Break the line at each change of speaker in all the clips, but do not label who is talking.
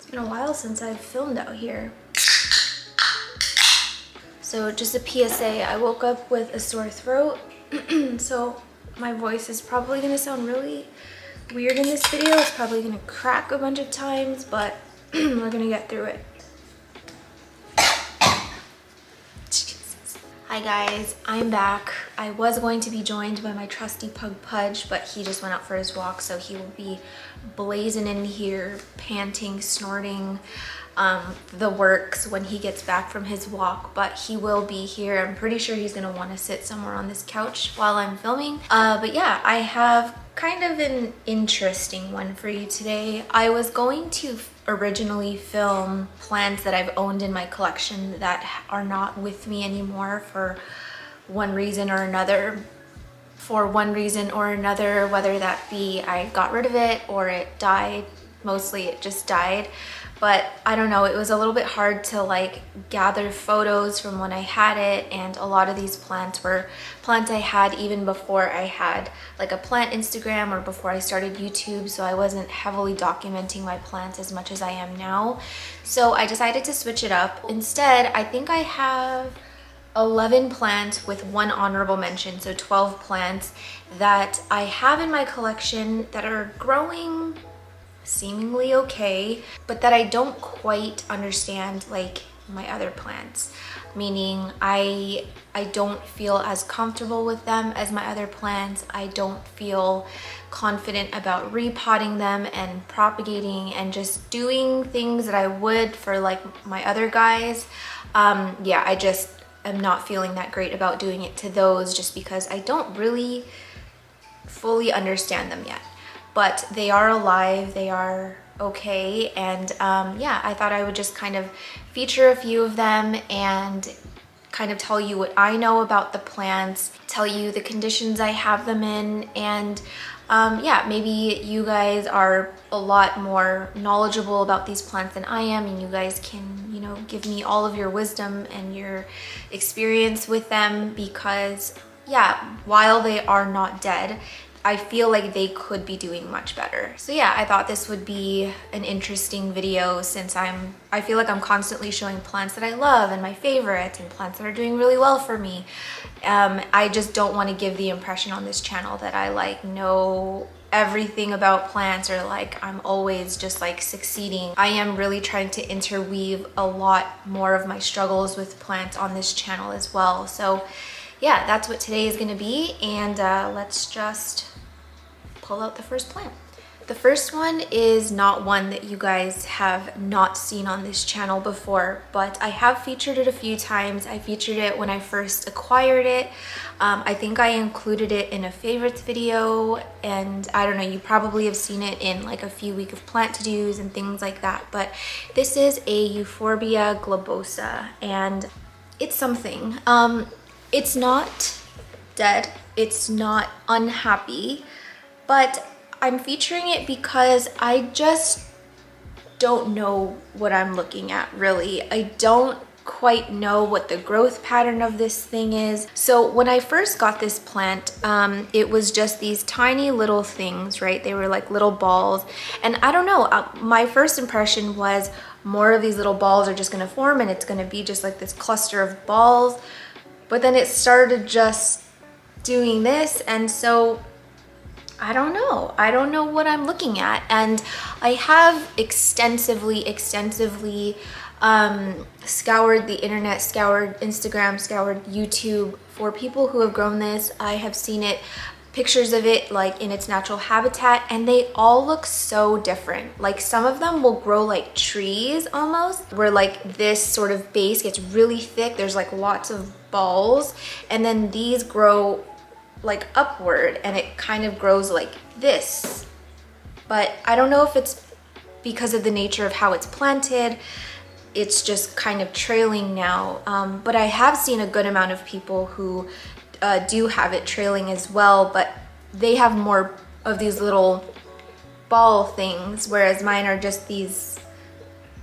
It's been a while since I've filmed out here. So just a PSA, I woke up with a sore throat, so my voice is probably gonna sound really weird in this video. It's probably gonna crack a bunch of times, but we're gonna get through it. Jesus. Hi guys, I'm back. I was going to be joined by my trusty pug Pudge, but he just went out for his walk, so he will be blazing in here, panting, snorting, the works when he gets back from his walk. But he will be here. I'm pretty sure he's gonna want to sit somewhere on this couch while I'm filming. But yeah, I have kind of an interesting one for you today. I was going to originally film plants that I've owned in my collection that are not with me anymore for one reason or another. Whether that be I got rid of it or it died. Mostly it just died. But I don't know, it was a little bit hard to like gather photos from when I had it, and a lot of these plants were plants I had even before I had like a plant Instagram or before I started YouTube, so I wasn't heavily documenting my plants as much as I am now. So I decided to switch it up. Instead, I think I have 11 plants with one honorable mention, so 12 plants that I have in my collection that are growing seemingly okay, but that I don't quite understand like my other plants, meaning I don't feel as comfortable with them as my other plants. I don't feel confident about repotting them and propagating and just doing things that I would for like my other guys. Yeah, I just am not feeling that great about doing it to those, just because I don't really fully understand them yet. But they are alive, they are okay, and yeah, I thought I would just kind of feature a few of them and kind of tell you what I know about the plants, tell you the conditions I have them in, and yeah, maybe you guys are a lot more knowledgeable about these plants than I am, and you guys can, you know, give me all of your wisdom and your experience with them, because yeah, while they are not dead, I feel like they could be doing much better. So yeah, I thought this would be an interesting video, since I feel like I'm constantly showing plants that I love and my favorite and plants that are doing really well for me. I just don't want to give the impression on this channel that I like know everything about plants, or like I'm always just like succeeding. I am really trying to interweave a lot more of my struggles with plants on this channel as well. So yeah, that's what today is going to be, and let's just pull out the first plant. The first one is not one that you guys have not seen on this channel before, but I have featured it a few times. I featured it when I first acquired it. I think I included it in a favorites video, and I don't know, you probably have seen it in like a few week of plant to-dos and things like that. But this is a Euphorbia globosa, and it's something. It's not dead, it's not unhappy, but I'm featuring it because I just don't know what I'm looking at, really. I don't quite know what the growth pattern of this thing is. So when I first got this plant, it was just these tiny little things, right? They were like little balls, and I don't know, my first impression was more of these little balls are just gonna form, and it's gonna be just like this cluster of balls. But then it started just doing this, and so I don't know. I don't know what I'm looking at. And I have extensively scoured the internet, scoured Instagram, scoured YouTube for people who have grown this. I have seen it, pictures of it like in its natural habitat, and they all look so different. Like some of them will grow like trees almost, where like this sort of base gets really thick, there's like lots of balls, and then these grow like upward and it kind of grows like this. But I don't know if it's because of the nature of how it's planted, it's just kind of trailing now. But I have seen a good amount of people who do have it trailing as well, but they have more of these little ball things, whereas mine are just these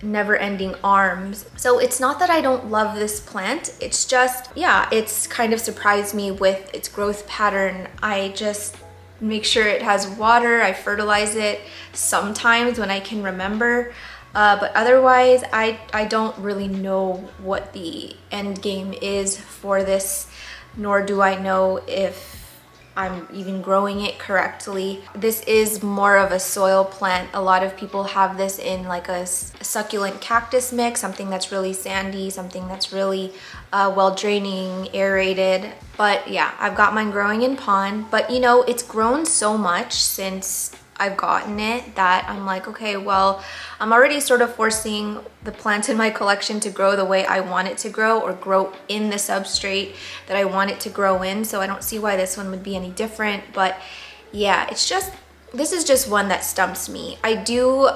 never-ending arms. So it's not that I don't love this plant, it's just, yeah, it's kind of surprised me with its growth pattern. I just make sure it has water, I fertilize it sometimes when I can remember. But otherwise, I don't really know what the end game is for this, nor do I know if I'm even growing it correctly. This is more of a soil plant. A lot of people have this in like a succulent cactus mix, something that's really sandy, something that's really well draining, aerated. But yeah, I've got mine growing in pond, but you know, it's grown so much since I've gotten it that I'm like, okay, well, I'm already sort of forcing the plants in my collection to grow the way I want it to grow, or grow in the substrate that I want it to grow in. So I don't see why this one would be any different. But yeah, it's just, this is just one that stumps me. I do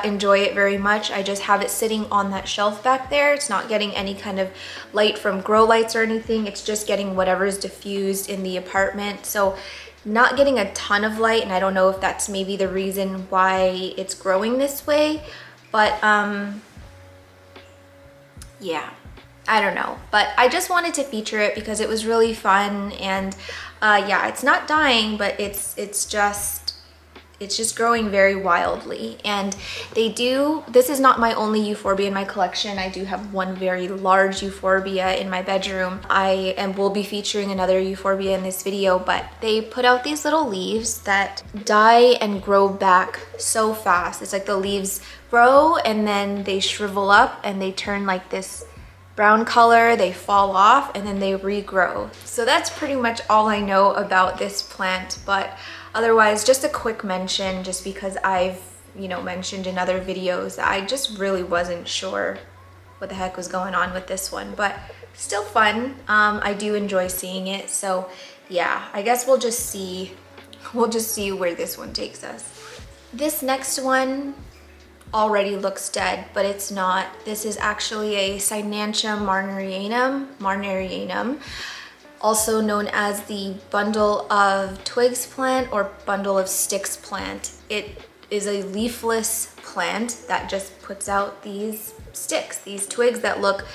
enjoy it very much. I just have it sitting on that shelf back there. It's not getting any kind of light from grow lights or anything. It's just getting whatever's diffused in the apartment. So not getting a ton of light, and I don't know if that's maybe the reason why it's growing this way, but yeah, I don't know. But I just wanted to feature it because it was really fun, and yeah, it's not dying, but it's just growing very wildly. And they do, this is not my only euphorbia in my collection. I do have one very large euphorbia in my bedroom. Will be featuring another euphorbia in this video, but they put out these little leaves that die and grow back so fast. It's like the leaves grow and then they shrivel up and they turn like this brown color, they fall off, and then they regrow. So that's pretty much all I know about this plant. But otherwise, just a quick mention, just because I've, you know, mentioned in other videos, I just really wasn't sure what the heck was going on with this one, but still fun. I do enjoy seeing it. So yeah, I guess we'll just see where this one takes us. This next one already looks dead, but it's not. This is actually a Cynanchum marnierianum, also known as the bundle of twigs plant or bundle of sticks plant. It is a leafless plant that just puts out these sticks, these twigs that look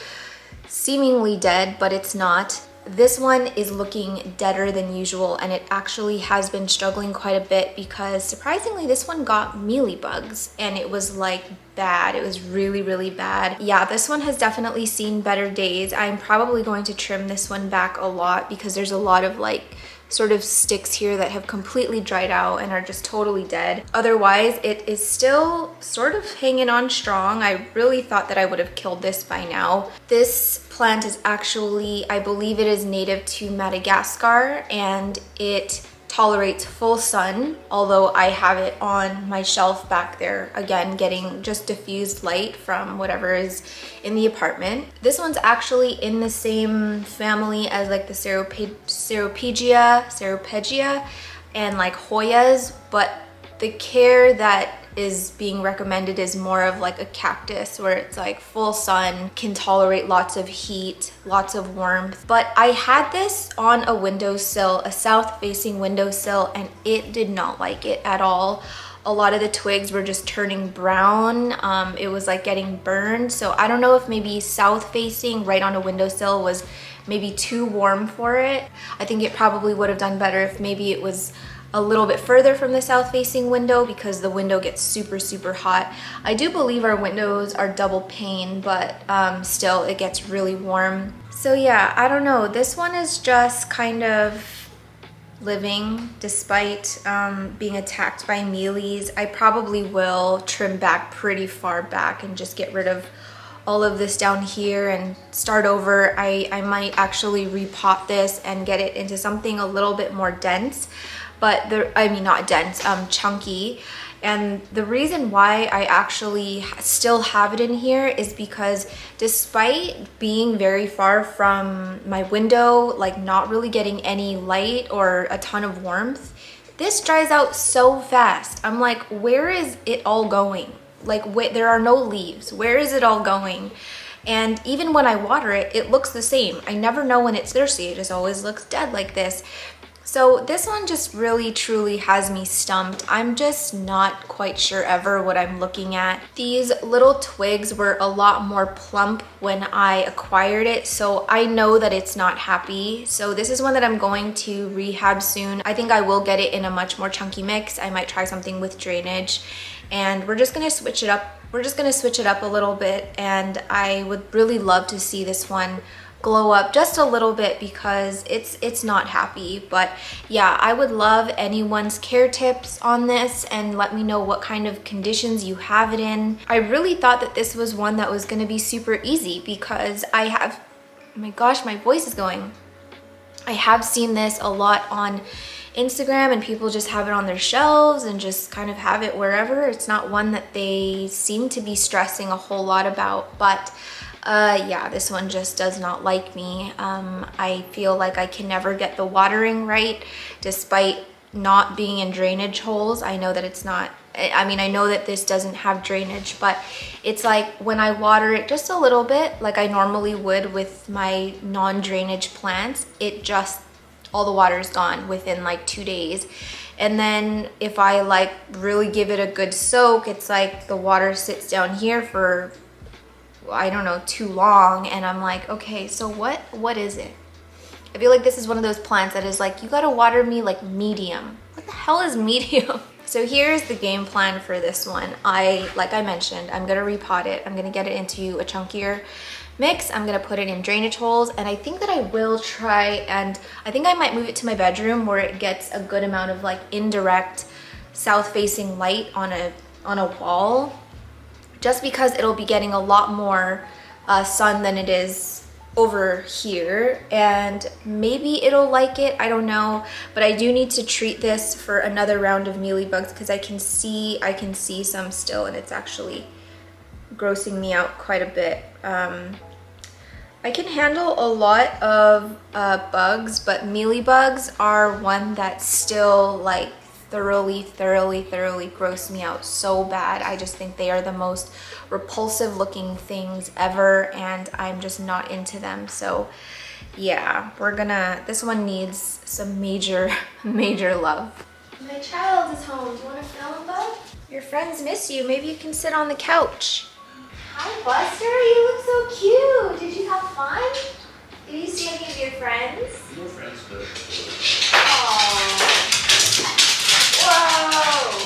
seemingly dead, but it's not. This one is looking deader than usual, and it actually has been struggling quite a bit because surprisingly this one got mealybugs, and it was like bad. It was really, really bad. Yeah, this one has definitely seen better days. I'm probably going to trim this one back a lot because there's a lot of like sort of sticks here that have completely dried out and are just totally dead. Otherwise, it is still sort of hanging on strong. I really thought that I would have killed this by now. This plant is actually, I believe it is native to Madagascar, and it tolerates full sun, although I have it on my shelf back there, again, getting just diffused light from whatever is in the apartment. This one's actually in the same family as like the Ceropegia and like Hoyas, but the care that is being recommended is more of like a cactus, where it's like full sun, can tolerate lots of heat, lots of warmth. But I had this on a windowsill, a south-facing windowsill, and it did not like it at all. A lot of the twigs were just turning brown. It was like getting burned. So I don't know if maybe south-facing right on a windowsill was maybe too warm for it. I think it probably would have done better if maybe it was a little bit further from the south-facing window, because the window gets super, super hot. I do believe our windows are double pane, but still it gets really warm. So yeah, I don't know. This one is just kind of living despite being attacked by mealies. I probably will trim back pretty far back and just get rid of all of this down here and start over. I might actually repot this and get it into something a little bit more dense. But not dense, chunky. And the reason why I actually still have it in here is because despite being very far from my window, like not really getting any light or a ton of warmth, this dries out so fast. I'm like, where is it all going? Like, there are no leaves. Where is it all going? And even when I water it, it looks the same. I never know when it's thirsty. It just always looks dead like this. So this one just really truly has me stumped. I'm just not quite sure ever what I'm looking at. These little twigs were a lot more plump when I acquired it, so I know that it's not happy. So this is one that I'm going to rehab soon. I think I will get it in a much more chunky mix. I might try something with drainage. and we're just gonna switch it up. We're just gonna switch it up a little bit, and I would really love to see this one glow up just a little bit because it's not happy. But yeah, I would love anyone's care tips on this, and let me know what kind of conditions you have it in. I really thought that this was one that was going to be super easy because I have, oh my gosh, my voice is going. I have seen this a lot on Instagram, and people just have it on their shelves and just kind of have it wherever. It's not one that they seem to be stressing a whole lot about, but yeah, this one just does not like me. I feel like I can never get the watering right despite not being in drainage holes. I know that it's not, I mean, I know that this doesn't have drainage, but it's like when I water it just a little bit, like I normally would with my non-drainage plants, it just, all the water is gone within like 2 days. And then if I like really give it a good soak, it's like the water sits down here for, I don't know, too long, and I'm like, okay, so what is it? I feel like this is one of those plants that is like, you gotta water me like medium. What the hell is medium? So here's the game plan for this one. Like I mentioned, I'm gonna repot it. I'm gonna get it into a chunkier mix. I'm gonna put it in drainage holes, and I think that I will try, and I think I might move it to my bedroom where it gets a good amount of like indirect south-facing light on a wall, just because it'll be getting a lot more sun than it is over here, and maybe it'll like it, I don't know. But I do need to treat this for another round of mealybugs because I can see some still, and it's actually grossing me out quite a bit. I can handle a lot of bugs, but mealybugs are one that still like thoroughly gross me out so bad. I just think they are the most repulsive looking things ever, and I'm just not into them. So yeah, this one needs some major love. My child is home. Do you want to film, bud? Your friends miss you. Maybe you can sit on the couch. Hi, Buster. You look so cute. Did you have fun? Did you see any of your friends?
No friends, but...
Aww. Whoa!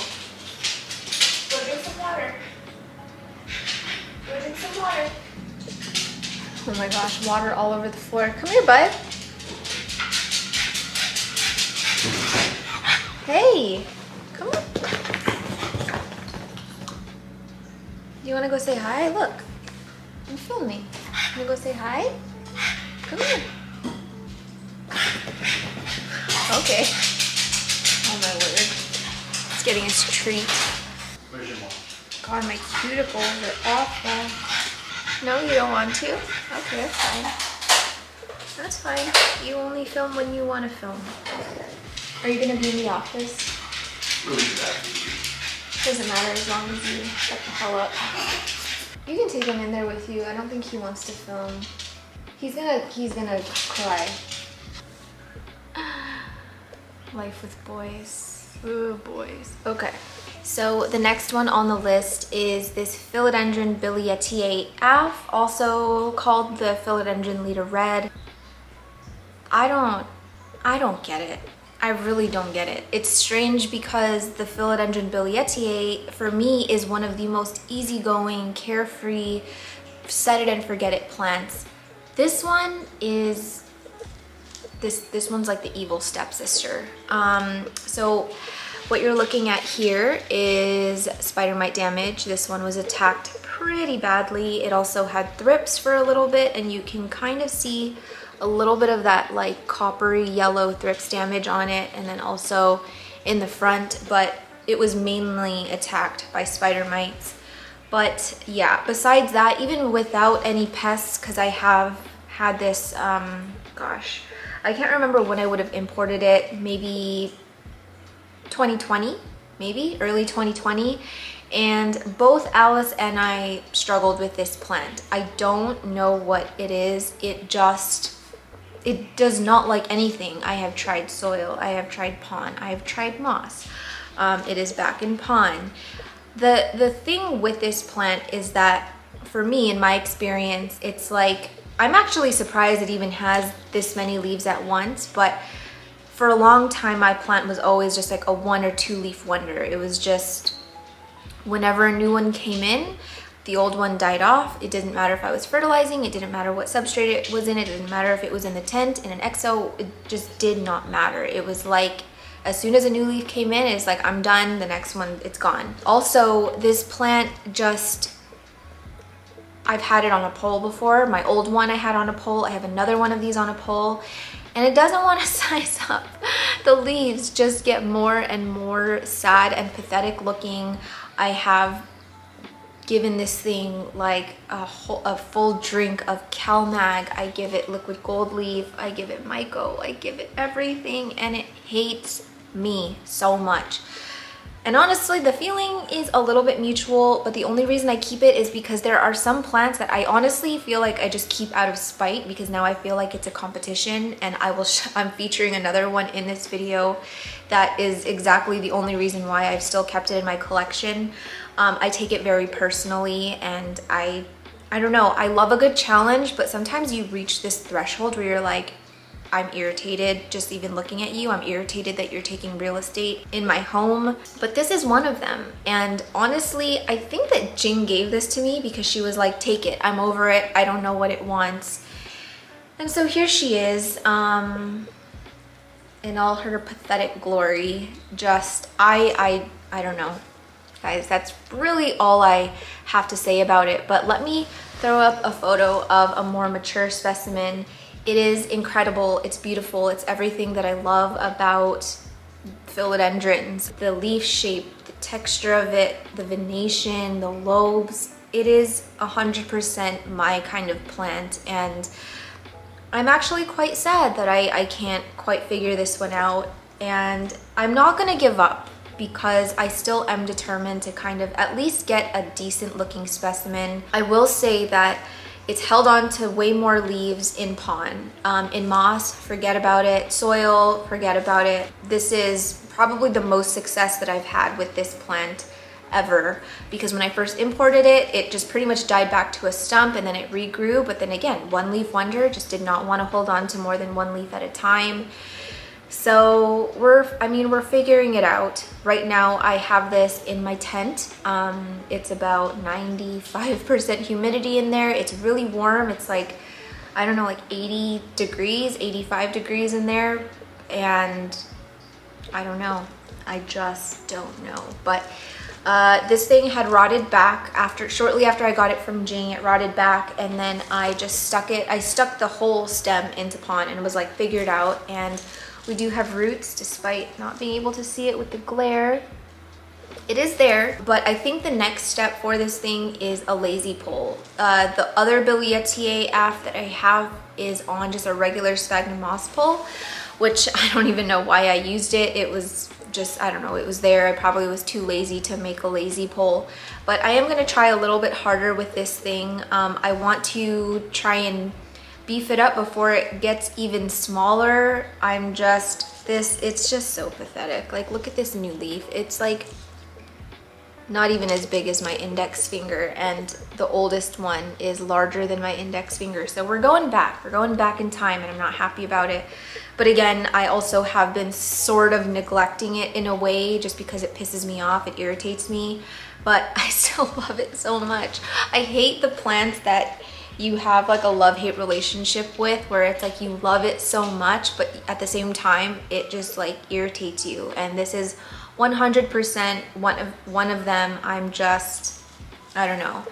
Go drink some water. Go drink some water. Oh my gosh, water all over the floor. Come here, bud. Hey, come on. Do you want to go say hi? Look, I'm filming. You want to go say hi? Come here. Okay. Oh my word. It's getting its treat.
Where's your mom?
God, my cuticles are awful. No, you don't want to? Okay, that's fine. That's fine. You only film when you want to film. Are you going to be in the office?
Really good.
Doesn't matter as long as you shut the hell up. You can take him in there with you. I don't think he wants to film. He's gonna cry. Life with boys. Ooh, boys. Okay. So the next one on the list is this Philodendron billietiae AF, also called the Philodendron leader red. I don't get it. I really don't get it. It's strange because the Philodendron billietiae, for me, is one of the most easygoing, carefree, set it and forget it plants. This one is, this one's like the evil stepsister. So what you're looking at here is spider mite damage. This one was attacked pretty badly. It also had thrips for a little bit, and you can kind of see a little bit of that like coppery yellow thrips damage on it, and then also in the front, but it was mainly attacked by spider mites. But yeah, besides that, even without any pests, because I have had this, gosh, I can't remember when I would have imported it, maybe 2020, maybe early 2020. And both Alice and I struggled with this plant. I don't know what it is. It does not like anything. I have tried soil, I have tried pon, I have tried moss. It is back in pon. The thing with this plant is that, for me, in my experience, it's like, I'm actually surprised it even has this many leaves at once, but for a long time, my plant was always just like a 1 or 2 leaf wonder. It was just whenever a new one came in, the old one died off. It didn't matter if I was fertilizing, it didn't matter what substrate it was in, it didn't matter if it was in the tent, in an exo, it just did not matter. It was like, as soon as a new leaf came in, it's like, I'm done, the next one, it's gone. Also, this plant just, I've had it on a pole before. My old one I had on a pole. I have another one of these on a pole, and it doesn't want to size up. The leaves just get more and more sad and pathetic looking. I have given this thing like a full drink of CalMag. I give it liquid gold leaf. I give it myco. I give it everything, and it hates me so much. And honestly, the feeling is a little bit mutual, but the only reason I keep it is because there are some plants that I honestly feel like I just keep out of spite, because now I feel like it's a competition, and I'm featuring another one in this video that is exactly the only reason why I've still kept it in my collection. I take it very personally, and I don't know, I love a good challenge, but sometimes you reach this threshold where you're like, I'm irritated just even looking at you. I'm irritated that you're taking real estate in my home. But this is one of them. And honestly, I think that Jing gave this to me because she was like, take it. I'm over it. I don't know what it wants. And so here she is, in all her pathetic glory. Just, I don't know. Guys, that's really all I have to say about it. But let me throw up a photo of a more mature specimen. It is incredible, it's beautiful, it's everything that I love about philodendrons. The leaf shape, the texture of it, the venation, the lobes. It is 100% my kind of plant, and I'm actually quite sad that I can't quite figure this one out. And I'm not gonna give up, because I still am determined to kind of at least get a decent looking specimen. I will say that it's held on to way more leaves in pond. In moss, forget about it. Soil, forget about it. This is probably the most success that I've had with this plant ever, because when I first imported it, it just pretty much died back to a stump, and then it regrew. But then again, one leaf wonder, just did not want to hold on to more than one leaf at a time. So we're figuring it out. Right now I have this in my tent. It's about 95% humidity in there. It's really warm. It's like, I don't know, like 80 degrees, 85 degrees in there. And I don't know. I just don't know. But this thing had rotted back shortly after I got it from Jing. It rotted back, and then I just stuck the whole stem into pond, and it was like figured out. And we do have roots, despite not being able to see it with the glare. It is there, but I think the next step for this thing is a lazy pole. The other billietiae aff that I have is on just a regular sphagnum moss pole, which I don't even know why I used it. It was just, I don't know, it was there. I probably was too lazy to make a lazy pole, but I am gonna try a little bit harder with this thing. I want to try and beef it up before it gets even smaller. It's just so pathetic. Like, look at this new leaf. It's like not even as big as my index finger, and the oldest one is larger than my index finger. So we're going back in time, and I'm not happy about it. But again, I also have been sort of neglecting it in a way, just because it pisses me off, it irritates me, but I still love it so much. I hate the plants that you have like a love-hate relationship with, where it's like you love it so much, but at the same time it just like irritates you. And this is 100% one of them. I don't know.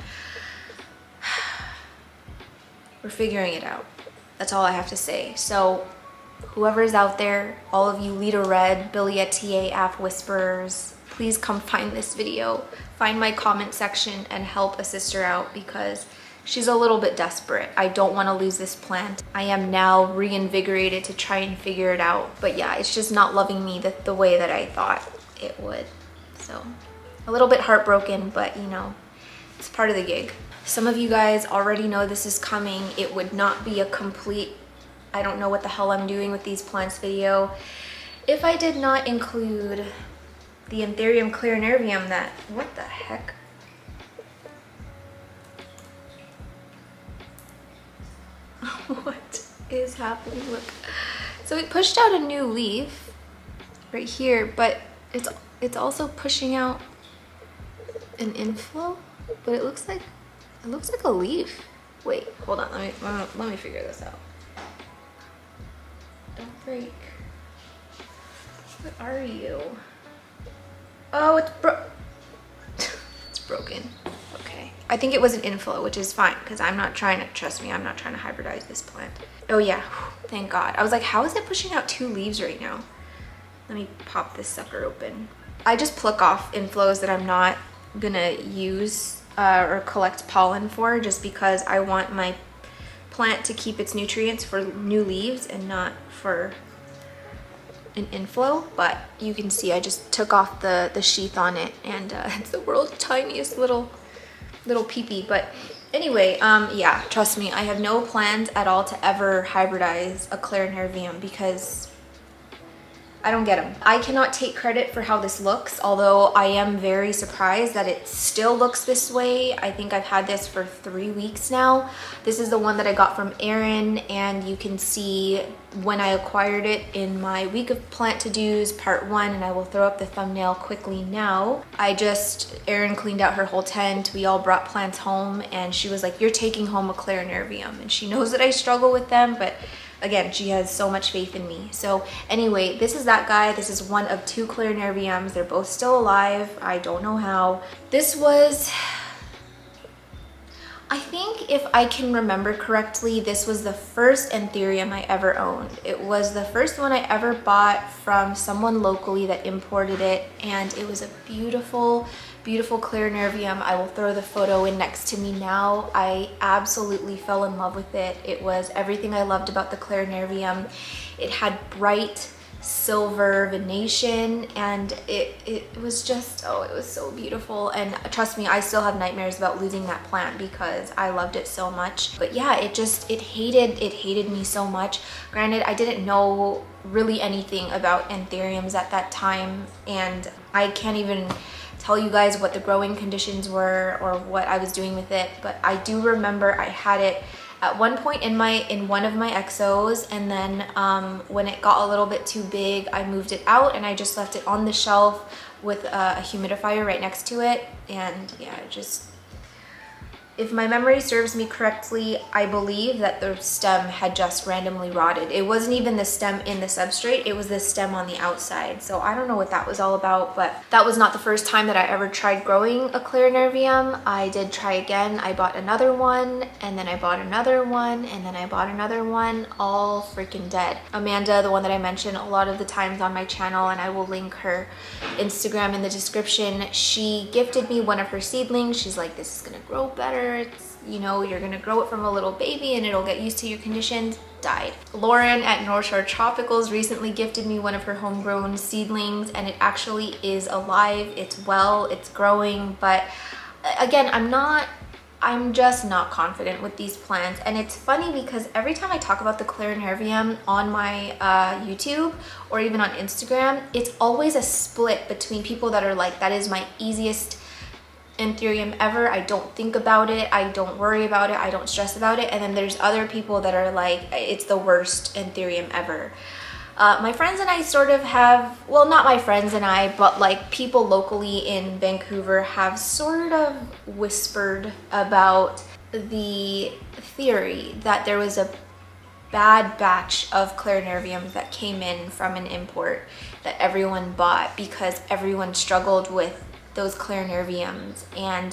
We're figuring it out. That's all I have to say. So whoever's out there, all of you Lita Red, billietiae aff whisperers, please come find this video, find my comment section, and help a sister out, because she's a little bit desperate. I don't want to lose this plant. I am now reinvigorated to try and figure it out. But yeah, it's just not loving me the way that I thought it would. So a little bit heartbroken, but you know, it's part of the gig. Some of you guys already know this is coming. It would not be a complete, I don't know what the hell I'm doing with these plants video if I did not include the Anthurium clarinervium that, what the heck? What is happening? Look, so it pushed out a new leaf right here, but it's also pushing out an inflow, but it looks like a leaf. Wait, hold on, let me figure this out. Don't break. What are you? Oh, it's broken. Okay. I think it was an inflow, which is fine because I'm not trying to, trust me, I'm not trying to hybridize this plant. Oh yeah, thank God. I was like, how is it pushing out 2 leaves right now? Let me pop this sucker open. I just pluck off inflows that I'm not gonna use or collect pollen for, just because I want my plant to keep its nutrients for new leaves and not for an inflow. But you can see I just took off the sheath on it, and it's the world's tiniest little peepee. But anyway, yeah, trust me, I have no plans at all to ever hybridize a clarinervium because I don't get them. I cannot take credit for how this looks, although I am very surprised that it still looks this way. I think I've had this for 3 weeks now. This is the one that I got from Erin, and you can see when I acquired it in my week of plant to-dos part 1, and I will throw up the thumbnail quickly now. Erin cleaned out her whole tent. We all brought plants home, and she was like, you're taking home a clarinervium. And she knows that I struggle with them, but again, she has so much faith in me. So anyway, this is that guy. This is one of 2 clarinerviums. They're both still alive. I don't know how. This was, I think if I can remember correctly, this was the first Anthurium I ever owned. It was the first one I ever bought from someone locally that imported it, and it was a beautiful, beautiful clarinervium. I will throw the photo in next to me now. I absolutely fell in love with it. It was everything I loved about the clarinervium. It had bright silver venation, and it was just, oh, it was so beautiful. And trust me, I still have nightmares about losing that plant because I loved it so much. But yeah, it hated me so much. Granted, I didn't know really anything about anthuriums at that time, and I can't even tell you guys what the growing conditions were or what I was doing with it, but I do remember I had it at one point in one of my exos, and then when it got a little bit too big, I moved it out and I just left it on the shelf with a humidifier right next to it. And yeah, if my memory serves me correctly, I believe that the stem had just randomly rotted. It wasn't even the stem in the substrate, it was the stem on the outside. So I don't know what that was all about, but that was not the first time that I ever tried growing a clarinervium. I did try again. I bought another one, and then I bought another one, and then I bought another one, all freaking dead. Amanda, the one that I mentioned a lot of the times on my channel, and I will link her Instagram in the description, she gifted me one of her seedlings. She's like, this is gonna grow better. It's, you know, you're gonna grow it from a little baby and it'll get used to your conditions. Died. Lauren at North Shore Tropicals recently gifted me one of her homegrown seedlings, and it actually is alive. It's well, it's growing, but again, I'm just not confident with these plants. And it's funny because every time I talk about the clarinervium on my YouTube or even on Instagram, it's always a split between people that are like, that is my easiest Anthurium ever, I don't think about it, I don't worry about it, I don't stress about it. And then there's other people that are like, it's the worst Anthurium ever. My friends and I sort of have, well, not my friends and I, but like people locally in Vancouver have sort of whispered about the theory that there was a bad batch of clarinerviums that came in from an import that everyone bought because everyone struggled with those clarinerviums. And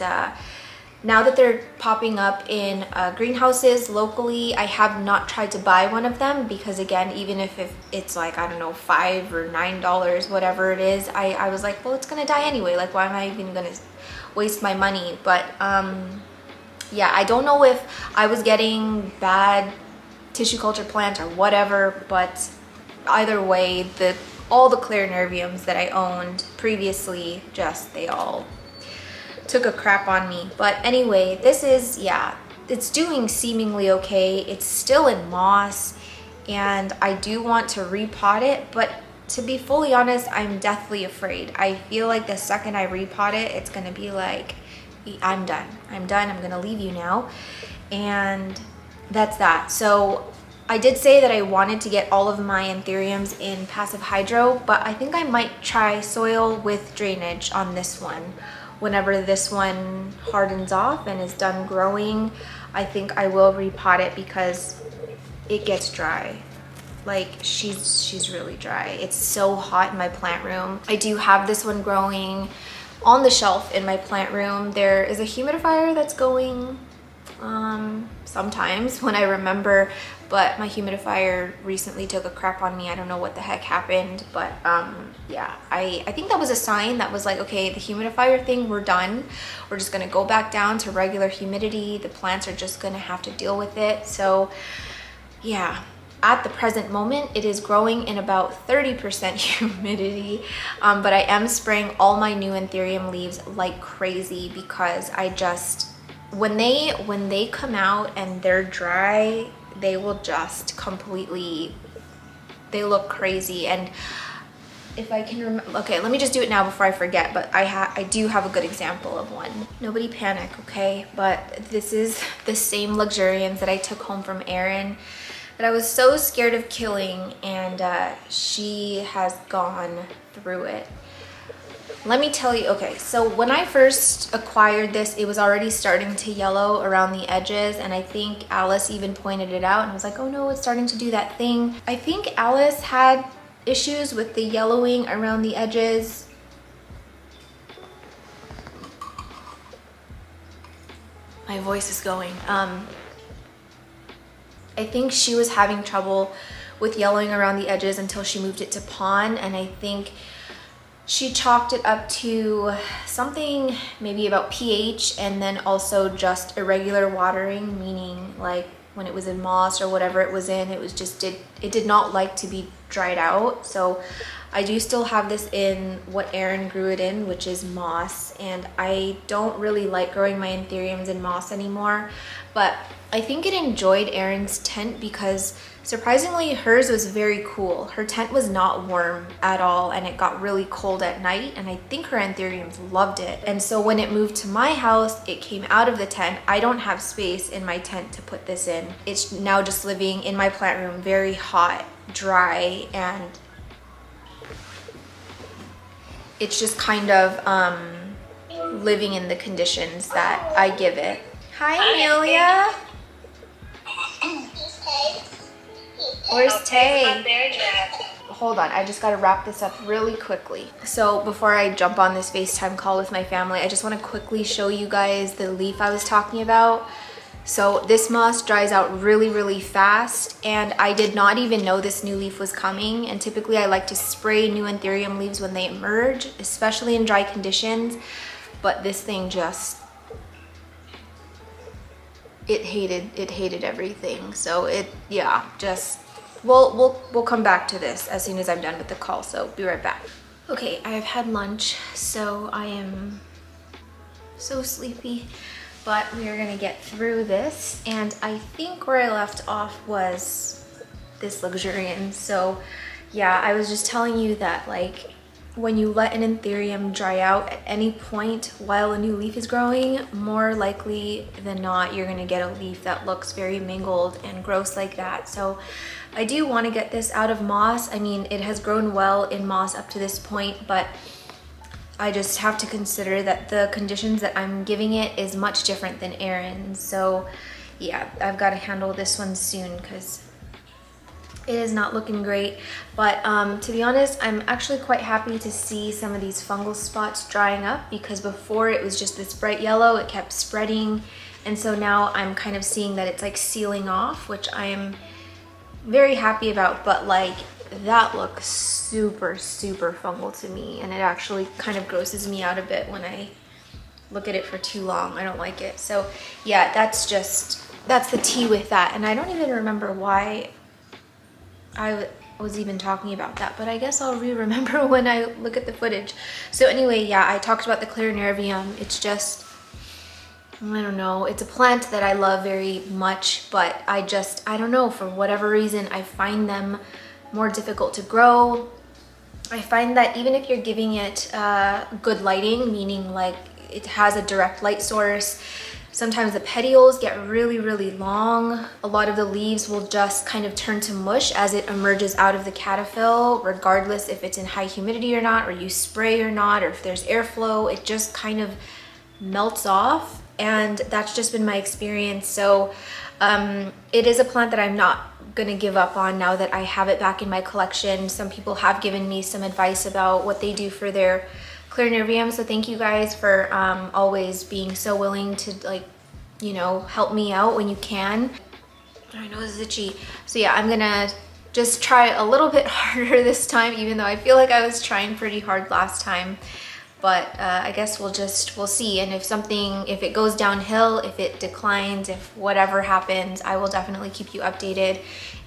now that they're popping up in greenhouses locally, I have not tried to buy one of them because, again, even if it's like, I don't know, $5 or $9, whatever it is, I was like, well, it's gonna die anyway, like why am I even gonna waste my money? But yeah, I don't know if I was getting bad tissue culture plants or whatever, but either way, all the clarinerviums that I owned previously, they all took a crap on me. But anyway, this is, yeah, it's doing seemingly okay. It's still in moss, and I do want to repot it, but to be fully honest, I'm deathly afraid. I feel like the second I repot it, it's gonna be like, I'm done, I'm gonna leave you now. And that's that. So I did say that I wanted to get all of my anthuriums in passive hydro, but I think I might try soil with drainage on this one, whenever this one hardens off and is done growing, I think I will repot it because it gets dry. Like she's really dry. It's so hot in my plant room. I do have this one growing on the shelf in my plant room. There is a humidifier that's going sometimes when I remember, but my humidifier recently took a crap on me. I don't know what the heck happened, but yeah, I think that was a sign that was like, okay, the humidifier thing, we're done. We're just gonna go back down to regular humidity. The plants are just gonna have to deal with it. So yeah, at the present moment, it is growing in about 30% humidity, but I am spraying all my new Anthurium leaves like crazy because I just, when they come out and they're dry, they will just completely, they look crazy. And if I can remember, okay, let me just do it now before I forget, but I do have a good example of one. Nobody panic, okay? But this is the same luxurians that I took home from Erin that I was so scared of killing, and she has gone through it. Let me tell you, okay, so when I first acquired this, it was already starting to yellow around the edges, and I think Alice even pointed it out and was like, oh no, it's starting to do that thing. I think Alice had issues with the yellowing around the edges. My voice is going. I think she was having trouble with yellowing around the edges until she moved it to Pond, and I think she chalked it up to something maybe about pH, and then also just irregular watering, meaning like when it was in moss or whatever it was in, it was just it did not like to be dried out. So I do still have this in what Erin grew it in, which is moss, and I don't really like growing my Anthuriums in moss anymore, but I think it enjoyed Erin's tent because surprisingly hers was very cool. Her tent was not warm at all, and it got really cold at night, and I think her Anthuriums loved it. And so when it moved to my house, it came out of the tent. I don't have space in my tent to put this in. It's now just living in my plant room, very hot, dry, and it's just kind of living in the conditions that I give it. Hi, Amelia. Where's Tay? Hold on, I just gotta wrap this up really quickly. So before I jump on this FaceTime call with my family, I just wanna quickly show you guys the leaf I was talking about. So this moss dries out really, really fast, and I did not even know this new leaf was coming. And typically I like to spray new Anthurium leaves when they emerge, especially in dry conditions. But this thing just, it hated everything. So yeah, just, we'll come back to this as soon as I'm done with the call. So be right back. Okay, I have had lunch, so I am so sleepy. But we are gonna get through this, and I think where I left off was this luxurian. So yeah, I was just telling you that like when you let an Anthurium dry out at any point while a new leaf is growing, more likely than not you're gonna get a leaf that looks very mangled and gross like that. So I do want to get this out of moss. I mean, it has grown well in moss up to this point, but I just have to consider that the conditions that I'm giving it is much different than Erin's. So yeah, I've got to handle this one soon because it is not looking great. But to be honest, I'm actually quite happy to see some of these fungal spots drying up, because before it was just this bright yellow, it kept spreading. And so now I'm kind of seeing that it's like sealing off, which I'm very happy about, but like that looks super fungal to me, and it actually kind of grosses me out a bit when I look at it for too long. I don't like it. So yeah, that's the tea with that. And I don't even remember why I was even talking about that, but I guess I'll remember when I look at the footage. So anyway, yeah, I talked about the clarinervium. It's just, I don't know, it's a plant that I love very much, but I don't know, for whatever reason, I find them more difficult to grow. I find that even if you're giving it good lighting, meaning like it has a direct light source, Sometimes the petioles get really, really long. A lot of the leaves will just kind of turn to mush as it emerges out of the caterpillar, regardless if it's in high humidity or not, or you spray or not, or if there's airflow, it just kind of melts off. And that's just been my experience. So it is a plant that I'm not gonna give up on now that I have it back in my collection. Some people have given me some advice about what they do for their clarinervium, so thank you guys for always being so willing to, like, you know, help me out when you can. I know it's itchy. So yeah, I'm gonna just try a little bit harder this time, even though I feel like I was trying pretty hard last time. But I guess we'll see. And if it goes downhill, if it declines, if whatever happens, I will definitely keep you updated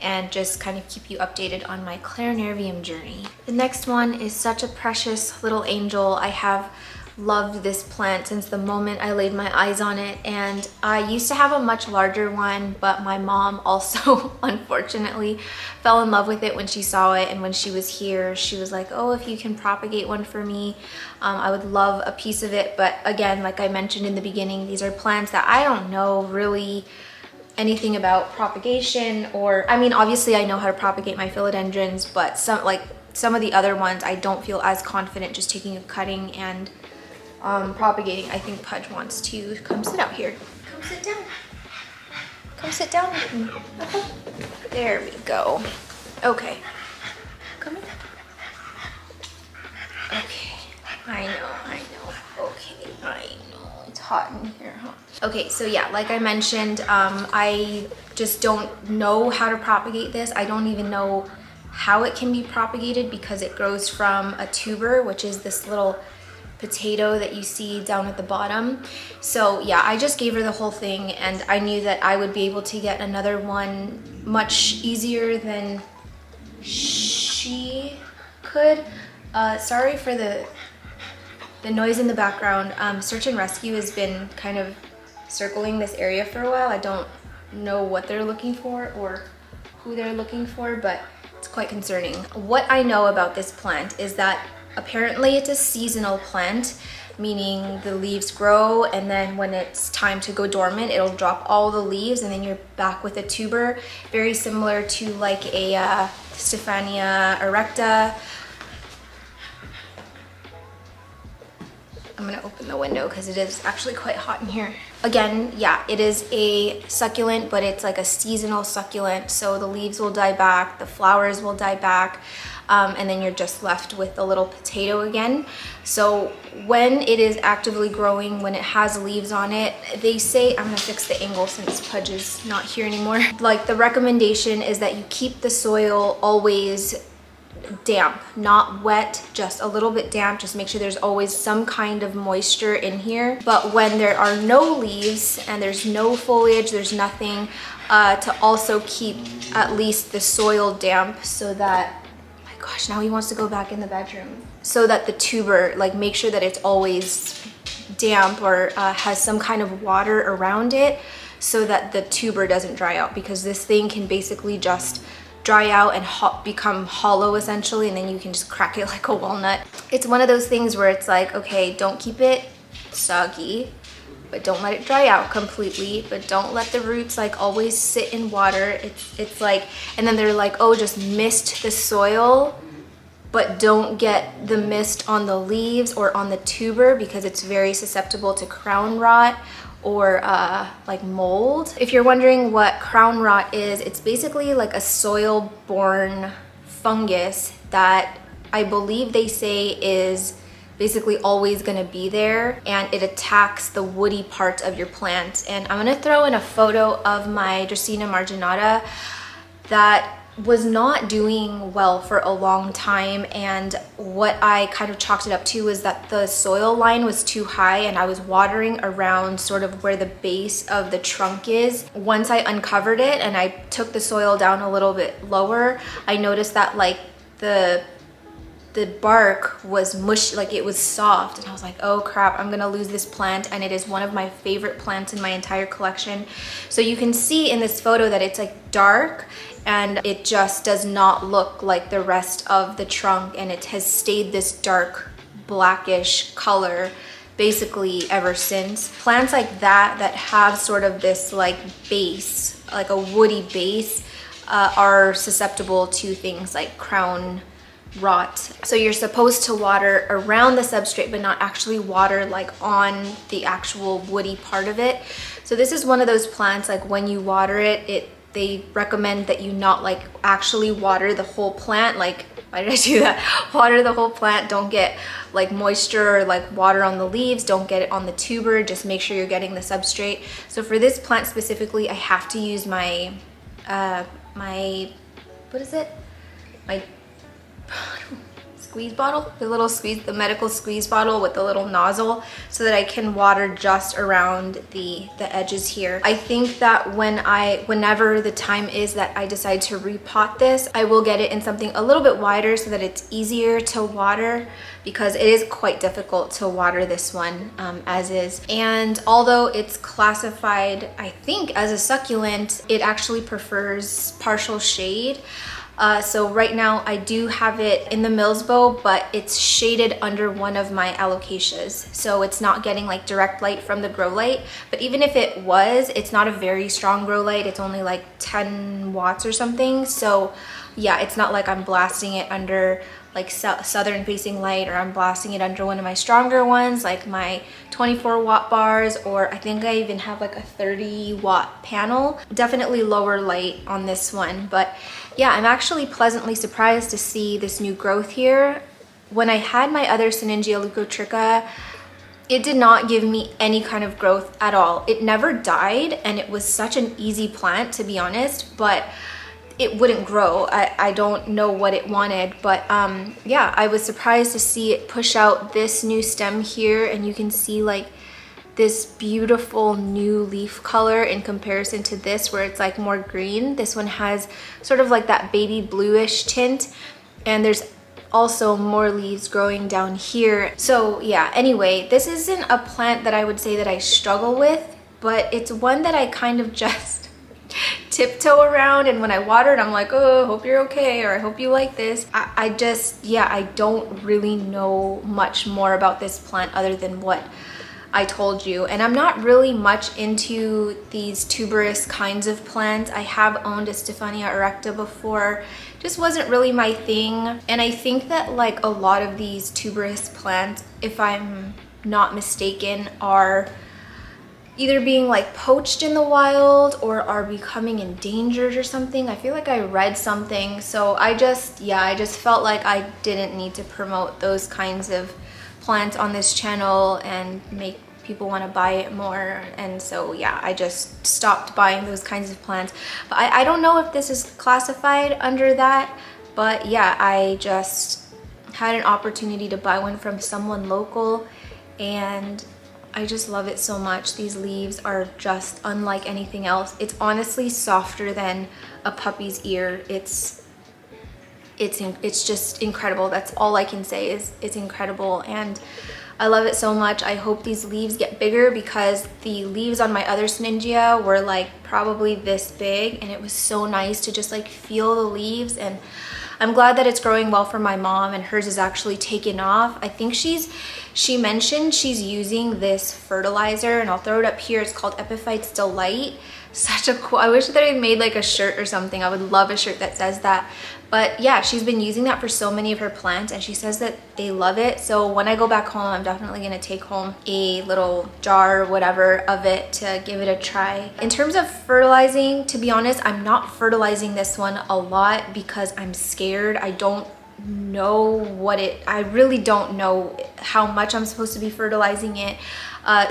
and just kind of keep you updated on my clarinervium journey. The next one is such a precious little angel. I have loved this plant since the moment I laid my eyes on it, and I used to have a much larger one, but my mom also unfortunately fell in love with it when she saw it, and when she was here she was like, oh, if you can propagate one for me, I would love a piece of it. But again, like I mentioned in the beginning, these are plants that I don't know really anything about propagation, or I mean, obviously I know how to propagate my philodendrons, but some of the other ones I don't feel as confident just taking a cutting and propagating. I think Pudge wants to come sit out here. Come sit down. Come sit down with me. Okay. There we go. Okay. Come in. Okay. I know. Okay. I know. It's hot in here, huh? Okay, so yeah, like I mentioned, I just don't know how to propagate this. I don't even know how it can be propagated because it grows from a tuber, which is this little potato that you see down at the bottom. So yeah, I just gave her the whole thing, and I knew that I would be able to get another one much easier than she could. Sorry for the noise in the background. Search and rescue has been kind of circling this area for a while. I don't know what they're looking for or who they're looking for, but it's quite concerning. What I know about this plant is that apparently it's a seasonal plant, meaning the leaves grow, and then when it's time to go dormant, it'll drop all the leaves, and then you're back with a tuber, very similar to like a Stephania erecta. I'm gonna open the window because it is actually quite hot in here. Again, yeah, it is a succulent, but it's like a seasonal succulent, so the leaves will die back, the flowers will die back, and then you're just left with a little potato again. So when it is actively growing, when it has leaves on it, they say, I'm gonna fix the angle since Pudge is not here anymore. Like, the recommendation is that you keep the soil always damp, not wet, just a little bit damp. Just make sure there's always some kind of moisture in here. But when there are no leaves and there's no foliage, there's nothing, to also keep at least the soil damp, so that, oh my gosh, now he wants to go back in the bedroom. So that the tuber, like, make sure that it's always damp or has some kind of water around it, so that the tuber doesn't dry out, because this thing can basically just dry out and become hollow essentially, and then you can just crack it like a walnut. It's one of those things where it's like, okay, don't keep it soggy, but don't let it dry out completely, but don't let the roots like always sit in water. It's like, and then they're like, oh, just mist the soil, but don't get the mist on the leaves or on the tuber, because it's very susceptible to crown rot or like mold. If you're wondering what crown rot is, it's basically like a soil-borne fungus that I believe they say is basically always gonna be there, and it attacks the woody parts of your plant. And I'm gonna throw in a photo of my Dracaena marginata that was not doing well for a long time, and what I kind of chalked it up to was that the soil line was too high, and I was watering around sort of where the base of the trunk is. Once I uncovered it and I took the soil down a little bit lower, I noticed that like the bark was mush, like it was soft, and I was like, oh crap, I'm gonna lose this plant. And it is one of my favorite plants in my entire collection. So you can see in this photo that it's like dark, and it just does not look like the rest of the trunk, and it has stayed this dark blackish color basically ever since. Plants like that have sort of this like base, like a woody base, are susceptible to things like crown rot. So you're supposed to water around the substrate, but not actually water like on the actual woody part of it. So this is one of those plants, like when you water it, they recommend that you not like actually water the whole plant. Like, why did I do that? Water the whole plant. Don't get like moisture or like water on the leaves. Don't get it on the tuber. Just make sure you're getting the substrate. So for this plant specifically, I have to use my, what is it? My squeeze bottle, the medical squeeze bottle with the little nozzle, so that I can water just around the edges here. I think that whenever the time is that I decide to repot this, I will get it in something a little bit wider so that it's easier to water, because it is quite difficult to water this one as is. And although it's classified, I think, as a succulent, it actually prefers partial shade. So right now I do have it in the Mills bow, but it's shaded under one of my alocasias. So it's not getting like direct light from the grow light. But even if it was, it's not a very strong grow light. It's only like 10 watts or something. So yeah, it's not like I'm blasting it under like southern facing light, or I'm blasting it under one of my stronger ones, like my 24 watt bars, or I think I even have like a 30 watt panel. Definitely lower light on this one. But yeah, I'm actually pleasantly surprised to see this new growth here. When I had my other Sinningia leucotricha, it did not give me any kind of growth at all. It never died, and it was such an easy plant, to be honest, but it wouldn't grow. I don't know what it wanted, but yeah, I was surprised to see it push out this new stem here, and you can see like this beautiful new leaf color in comparison to this, where it's like more green. This one has sort of like that baby bluish tint, and there's also more leaves growing down here. So yeah, anyway, this isn't a plant that I would say that I struggle with, but it's one that I kind of just tiptoe around, and when I water it, I'm like, oh, hope you're okay, or I hope you like this. I just, yeah, I don't really know much more about this plant other than what I told you. And I'm not really much into these tuberous kinds of plants. I have owned a Stephania erecta before. Just wasn't really my thing. And I think that like a lot of these tuberous plants, if I'm not mistaken, are either being like poached in the wild or are becoming endangered or something. I feel like I read something. So I just felt like I didn't need to promote those kinds of plants on this channel and make people want to buy it more. And so yeah, I just stopped buying those kinds of plants. But I don't know if this is classified under that, but yeah, I just had an opportunity to buy one from someone local, and I just love it so much. These leaves are just unlike anything else. It's honestly softer than a puppy's ear. It's just incredible. That's all I can say is it's incredible, and I love it so much. I hope these leaves get bigger, because the leaves on my other Sinningia were like probably this big, and it was so nice to just like feel the leaves. And I'm glad that it's growing well for my mom, and hers is actually taken off. I think she mentioned she's using this fertilizer, and I'll throw it up here. It's called Epiphyte's Delight. Such a cool, I wish that I made like a shirt or something. I would love a shirt that says that. But yeah, she's been using that for so many of her plants, and she says that they love it. So when I go back home, I'm definitely gonna take home a little jar or whatever of it to give it a try. In terms of fertilizing, to be honest, I'm not fertilizing this one a lot because I'm scared. I don't know I really don't know how much I'm supposed to be fertilizing it.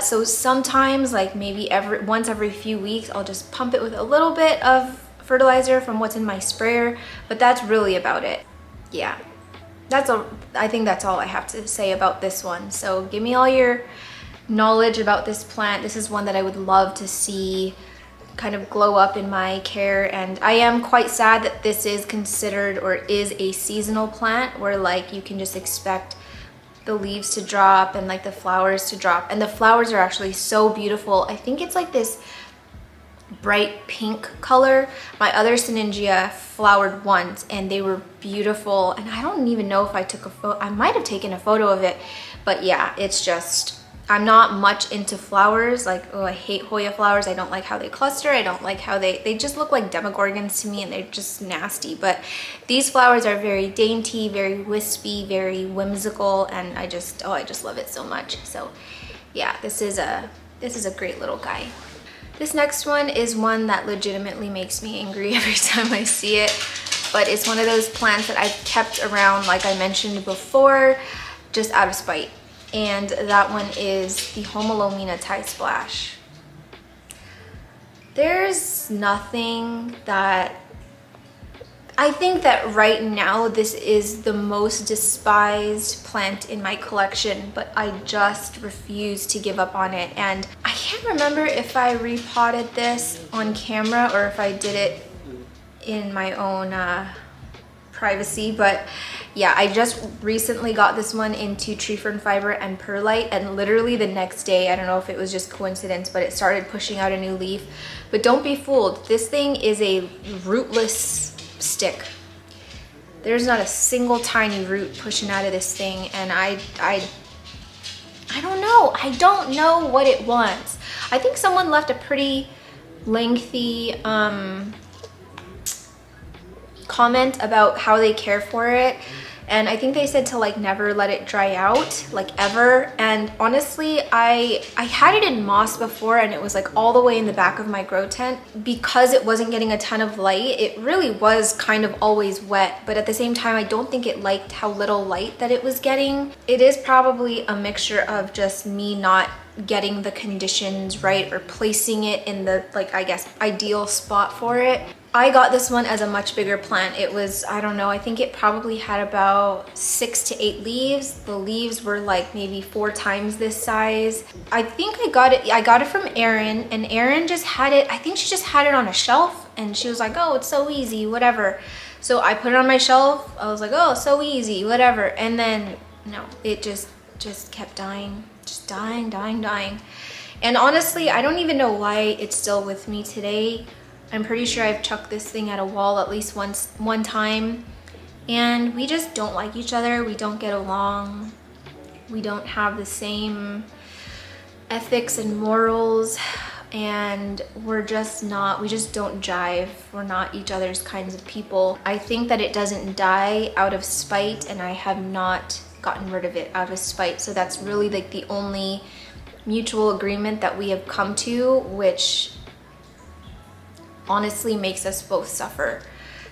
So sometimes, like maybe once every few weeks, I'll just pump it with a little bit of fertilizer from what's in my sprayer, but that's really about it. Yeah, I think that's all I have to say about this one. So give me all your knowledge about this plant. This is one that I would love to see kind of glow up in my care, and I am quite sad that this is considered or is a seasonal plant, where like you can just expect the leaves to drop and like the flowers to drop, and the flowers are actually so beautiful. I think it's like this bright pink color. My other Sinningia flowered once, and they were beautiful, and I don't even know if I took a photo. I might have taken a photo of it, but yeah, it's just I'm not much into flowers. Like, oh, I hate Hoya flowers. I don't like how they cluster. I don't like how they just look like demogorgons to me, and they're just nasty. But these flowers are very dainty, very wispy, very whimsical, and I just love it so much. So yeah, this is a great little guy. This next one is one that legitimately makes me angry every time I see it, but it's one of those plants that I've kept around, like I mentioned before, just out of spite. And that one is the Homalomena Tie Splash. There's nothing that... I think that right now this is the most despised plant in my collection, but I just refuse to give up on it. And I can't remember if I repotted this on camera or if I did it in my own privacy, but yeah, I just recently got this one into tree fern fiber and perlite, and literally the next day, I don't know if it was just coincidence, but it started pushing out a new leaf. But don't be fooled, this thing is a rootless stick. There's not a single tiny root pushing out of this thing, and I don't know. I don't know what it wants. I think someone left a pretty lengthy comment about how they care for it, and I think they said to like never let it dry out, like ever. And honestly, I had it in moss before, and it was like all the way in the back of my grow tent. Because it wasn't getting a ton of light, it really was kind of always wet, but at the same time I don't think it liked how little light that it was getting. It is probably a mixture of just me not getting the conditions right or placing it in the, like, I guess ideal spot for it. I got this one as a much bigger plant. It was, I don't know, I think it probably had about 6 to 8 leaves. The leaves were like maybe 4 times this size. I think I got it from Erin, and Erin just had it, I think she just had it on a shelf, and she was like, oh, it's so easy, whatever. So I put it on my shelf. I was like, oh, so easy, whatever. And then no, it just kept dying, just dying. And honestly, I don't even know why it's still with me today. I'm pretty sure I've chucked this thing at a wall at least one time, and we just don't like each other. We don't get along. We don't have the same ethics and morals, and we just don't jive. We're not each other's kinds of people. I think that it doesn't die out of spite, and I have not gotten rid of it out of spite. So that's really like the only mutual agreement that we have come to, which honestly makes us both suffer.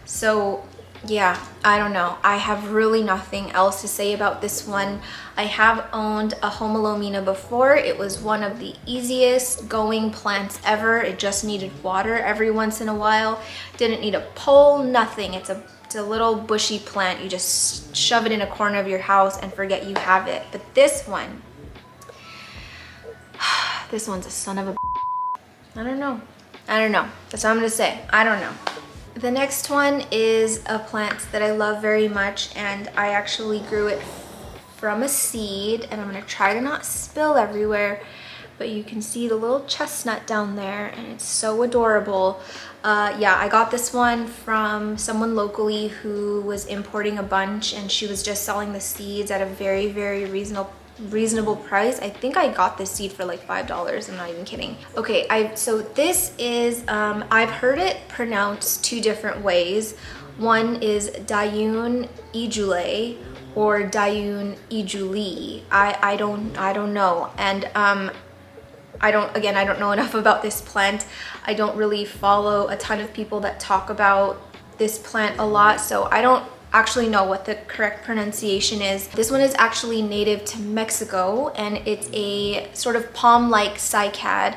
So yeah, I don't know. I have really nothing else to say about this one. I have owned a Homalomena before. It was one of the easiest going plants ever. It just needed water every once in a while. Didn't need a pole, nothing. It's a little bushy plant. You just shove it in a corner of your house and forget you have it. But this one, this one's a son of a... I don't know. That's what I'm gonna say. I don't know. The next one is a plant that I love very much, and I actually grew it from a seed, and I'm gonna try to not spill everywhere, but you can see the little chestnut down there, and it's so adorable. Yeah, I got this one from someone locally who was importing a bunch, and she was just selling the seeds at a very, very reasonable price. I think I got this seed for like $5. I'm not even kidding. Okay, so this is, I've heard it pronounced 2 different ways. One is Dioon edule or Dioon edule. I don't know. And I don't know enough about this plant. I don't really follow a ton of people that talk about this plant a lot, so I don't actually know what the correct pronunciation is. This one is actually native to Mexico, and it's a sort of palm-like cycad,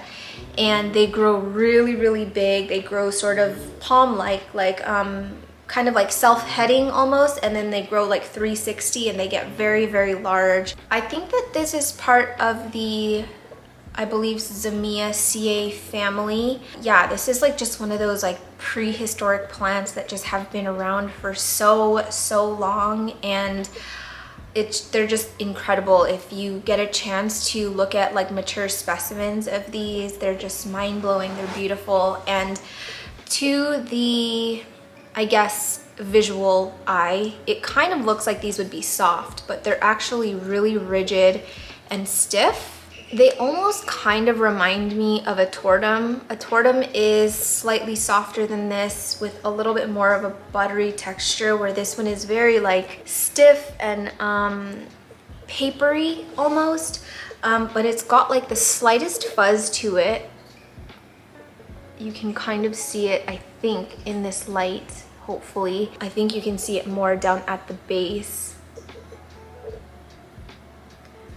and they grow really, really big. They grow sort of palm-like, kind of like self-heading almost, and then they grow like 360, and they get very, very large. I think that this is part of the, I believe, Zamiaceae family. Yeah, this is like just one of those like prehistoric plants that just have been around for so long, and they're just incredible. If you get a chance to look at like mature specimens of these, they're just mind-blowing. They're beautiful, and to the, I guess, visual eye, it kind of looks like these would be soft, but they're actually really rigid and stiff. They almost kind of remind me of a tortum. A tortum is slightly softer than this with a little bit more of a buttery texture, where this one is very like stiff and papery almost, but it's got like the slightest fuzz to it. You can kind of see it, I think, in this light, hopefully. I think you can see it more down at the base.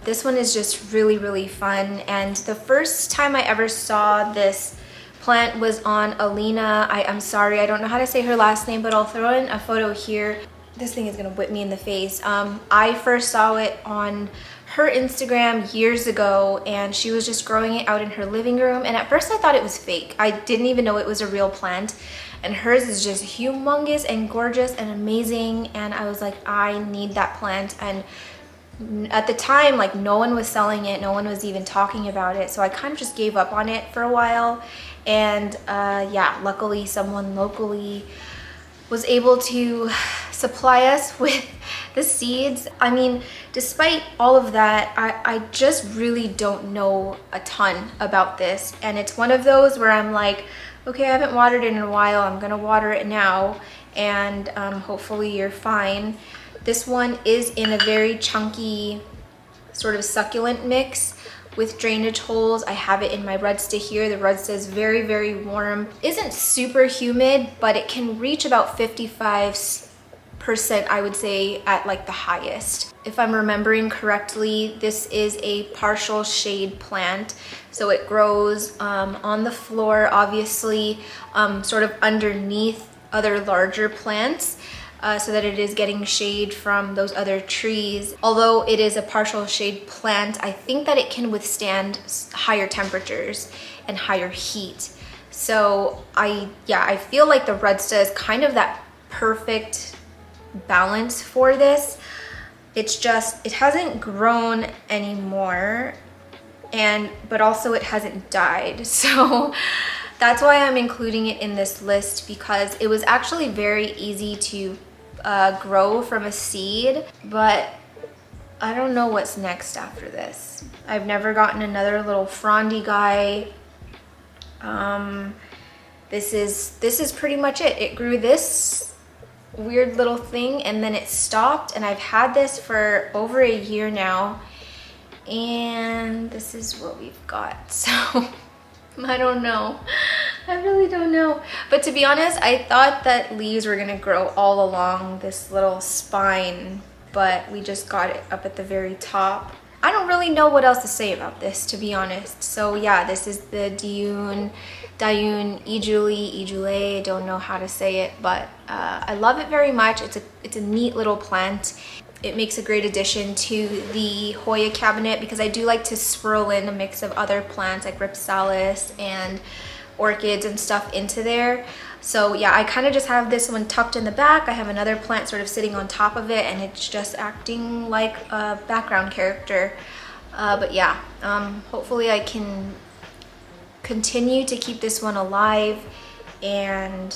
This one is just really, really fun. And the first time I ever saw this plant was on Alina. I'm sorry, I don't know how to say her last name, but I'll throw in a photo here. This thing is gonna whip me in the face. I first saw it on her Instagram years ago, and she was just growing it out in her living room. And at first I thought it was fake. I didn't even know it was a real plant. And hers is just humongous and gorgeous and amazing. And I was like, I need that plant. And at the time, like, no one was selling it, no one was even talking about it, so I kind of just gave up on it for a while. And yeah, luckily someone locally was able to supply us with the seeds. I mean, despite all of that, I just really don't know a ton about this, and it's one of those where I'm like, okay, I haven't watered it in a while, I'm gonna water it now, and hopefully you're fine. This one is in a very chunky sort of succulent mix with drainage holes. I have it in my Rudsta here. The Rudsta is very, very warm. Isn't super humid, but it can reach about 55%, I would say, at like the highest. If I'm remembering correctly, this is a partial shade plant. So it grows on the floor, obviously, sort of underneath other larger plants. So that it is getting shade from those other trees. Although it is a partial shade plant, I think that it can withstand higher temperatures and higher heat. So I feel like the Rudsta is kind of that perfect balance for this. It's just, it hasn't grown anymore, but also it hasn't died. So that's why I'm including it in this list, because it was actually very easy to grow from a seed, but I don't know what's next after this. I've never gotten another little frondy guy. This is pretty much it. It grew this weird little thing and then it stopped, and I've had this for over a year now, and this is what we've got. So I don't know. I really don't know. But to be honest, I thought that leaves were gonna grow all along this little spine, but we just got it up at the very top. I don't really know what else to say about this, to be honest. So yeah, this is the Dioon, edule, I don't know how to say it, but I love it very much. It's a neat little plant. It makes a great addition to the Hoya cabinet, because I do like to swirl in a mix of other plants like ripsalis and orchids and stuff into there. So yeah, I kind of just have this one tucked in the back. I have another plant sort of sitting on top of it, and it's just acting like a background character. But yeah, hopefully I can continue to keep this one alive, and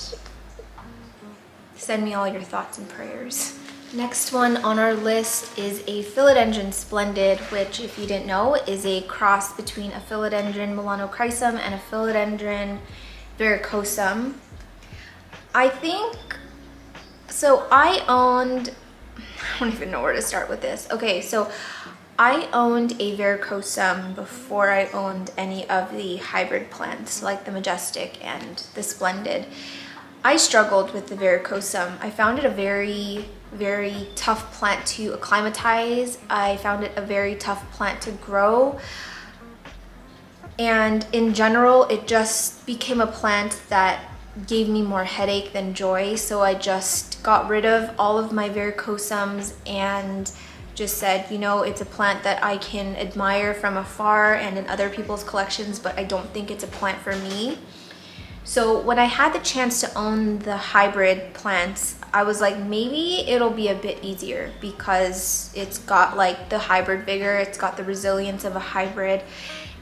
send me all your thoughts and prayers. Next one on our list is a Philodendron splendid, which, if you didn't know, is a cross between a Philodendron melanochrysum and a Philodendron verrucosum. I think, so I don't even know where to start with this. Okay, so I owned a verrucosum before I owned any of the hybrid plants like the Majestic and the Splendid. I struggled with the verrucosum. I found it a very, very tough plant to acclimatize. I found it a very tough plant to grow. And in general, it just became a plant that gave me more headache than joy. So I just got rid of all of my verrucosums and just said, you know, it's a plant that I can admire from afar and in other people's collections, but I don't think it's a plant for me. So when I had the chance to own the hybrid plants, I was like, maybe it'll be a bit easier because it's got like the hybrid vigor, it's got the resilience of a hybrid,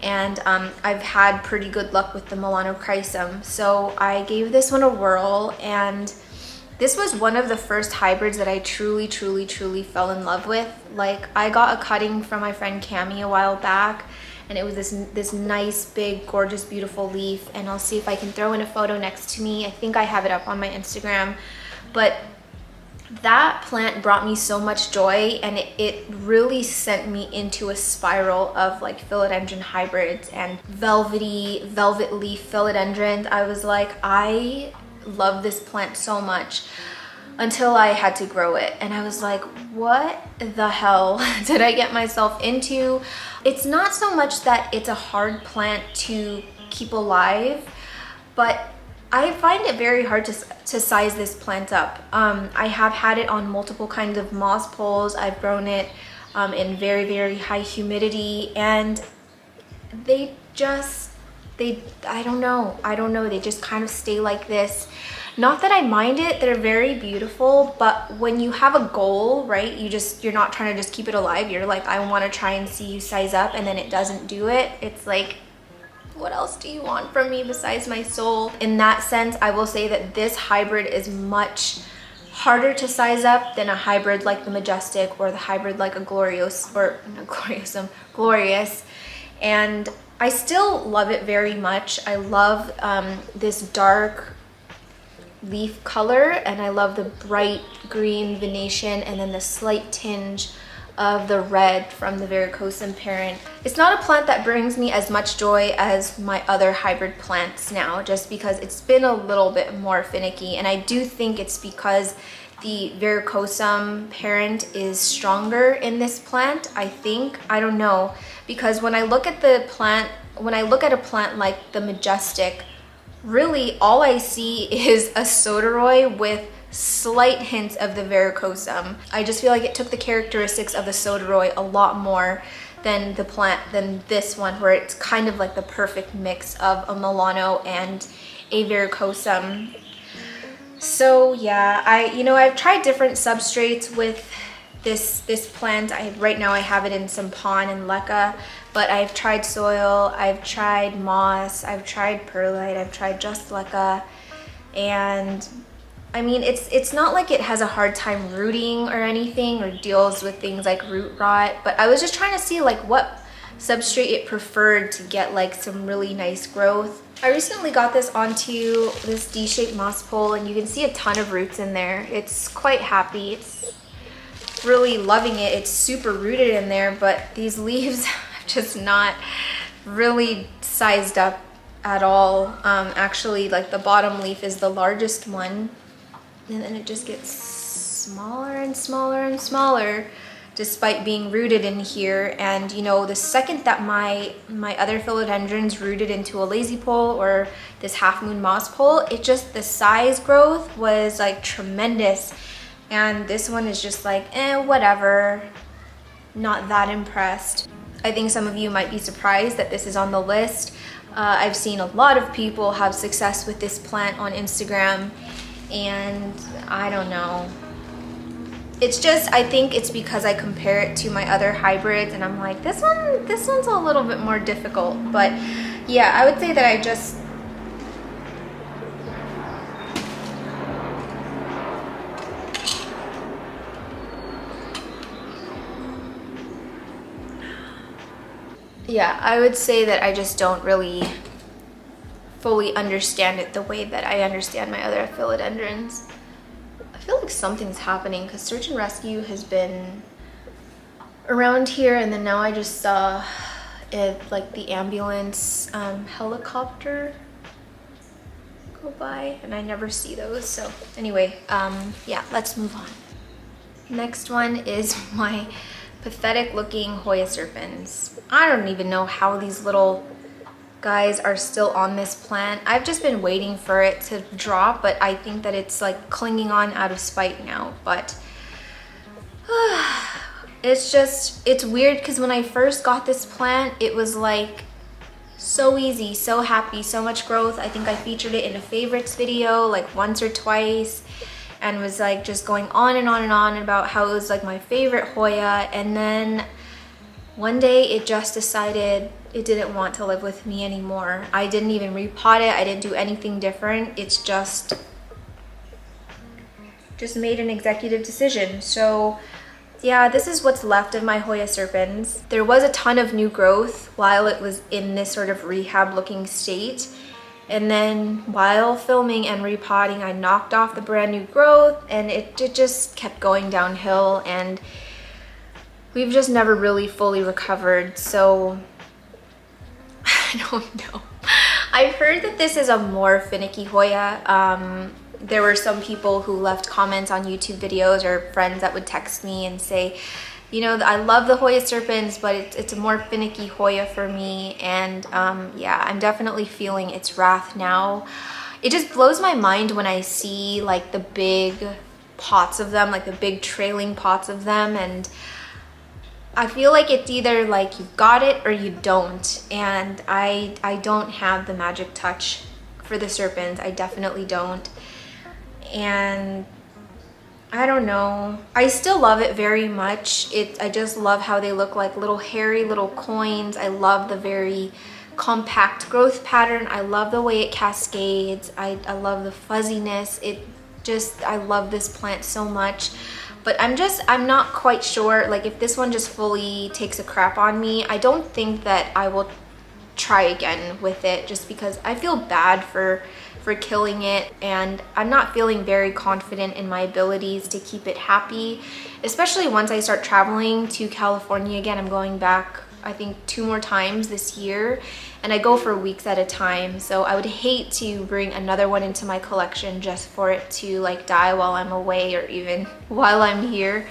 and I've had pretty good luck with the melanochrysum. So I gave this one a whirl, and this was one of the first hybrids that I truly fell in love with. Like, I got a cutting from my friend Cami a while back, and it was this nice, big, gorgeous, beautiful leaf. And I'll see if I can throw in a photo next to me. I think I have it up on my Instagram. But that plant brought me so much joy, and it really sent me into a spiral of like philodendron hybrids and velvet leaf philodendrons. I was like, I love this plant so much, until I had to grow it. And I was like, what the hell did I get myself into? It's not so much that it's a hard plant to keep alive, but I find it very hard to size this plant up. I have had it on multiple kinds of moss poles. I've grown it in very, very high humidity, and I don't know, they just kind of stay like this. Not that I mind it, they're very beautiful, but when you have a goal, right, you're not trying to just keep it alive. You're like, I want to try and see you size up, and then it doesn't do it. It's like, what else do you want from me besides my soul? In that sense, I will say that this hybrid is much harder to size up than a hybrid like the Majestic, or the hybrid like a Glorious. And I still love it very much. I love this dark leaf color, and I love the bright green venation, and then the slight tinge of the red from the varicosum parent. It's not a plant that brings me as much joy as my other hybrid plants now, just because it's been a little bit more finicky. And I do think it's because the varicosum parent is stronger in this plant, I think. I don't know, because when I look at a plant like the Majestic, really all I see is a soderoy with slight hints of the varicosum. I just feel like it took the characteristics of the soderoy a lot more than this one, where it's kind of like the perfect mix of a Milano and a varicosum. So yeah, I've tried different substrates with this plant. Right now I have it in some pon and leca, but I've tried soil, I've tried moss, I've tried perlite, I've tried just leca, and I mean, it's not like it has a hard time rooting or anything, or deals with things like root rot, but I was just trying to see like what substrate it preferred to get like some really nice growth. I recently got this onto this D-shaped moss pole, and you can see a ton of roots in there. It's quite happy. It's really loving it. It's super rooted in there, but these leaves have just not really sized up at all. Actually, like the bottom leaf is the largest one, and then it just gets smaller and smaller and smaller despite being rooted in here. And the second that my other philodendrons rooted into a lazy pole or this half moon moss pole, the size growth was like tremendous. And this one is just like, whatever, not that impressed. I think some of you might be surprised that this is on the list. I've seen a lot of people have success with this plant on Instagram, and I don't know. It's just, I think it's because I compare it to my other hybrids, and I'm like, this one's a little bit more difficult. But yeah, I would say that I would say that I just don't really fully understand it the way that I understand my other philodendrons. I feel like something's happening because search and rescue has been around here, and then now I just saw it, like the ambulance helicopter go by, and I never see those. So anyway, yeah, let's move on. Next one is my pathetic looking Hoya serpens. I don't even know how these little guys are still on this plant. I've just been waiting for it to drop, but I think that it's like clinging on out of spite now. But it's weird because when I first got this plant, it was like so easy, so happy, so much growth. I think I featured it in a favorites video like once or twice, and was like just going on and on and on about how it was like my favorite Hoya. And then one day it just decided it didn't want to live with me anymore. I didn't even repot it. I didn't do anything different. It's just made an executive decision. So Yeah, this is what's left of my Hoya serpens. There was a ton of new growth while it was in this sort of rehab looking state. And then while filming and repotting, I knocked off the brand new growth and it just kept going downhill, and we've just never really fully recovered. So I don't know. I've heard that this is a more finicky Hoya. There were some people who left comments on YouTube videos or friends that would text me and say, you know, I love the Hoya serpens, but it's a more finicky Hoya for me. And yeah, I'm definitely feeling its wrath now. It just blows my mind when I see like the big pots of them, like the big trailing pots of them. And I feel like it's either like you've got it or you don't. And I don't have the magic touch for the serpens. I definitely don't. And I don't know. I still love it very much. I just love how they look like little hairy little coins. I love the very compact growth pattern. I love the way it cascades. I love the fuzziness. I love this plant so much. But I'm not quite sure, like if this one just fully takes a crap on me, I don't think that I will try again with it, just because I feel bad for killing it, and I'm not feeling very confident in my abilities to keep it happy, especially once I start traveling to California again. I'm going back, I think 2 more times this year, and I go for weeks at a time. So I would hate to bring another one into my collection just for it to like die while I'm away or even while I'm here.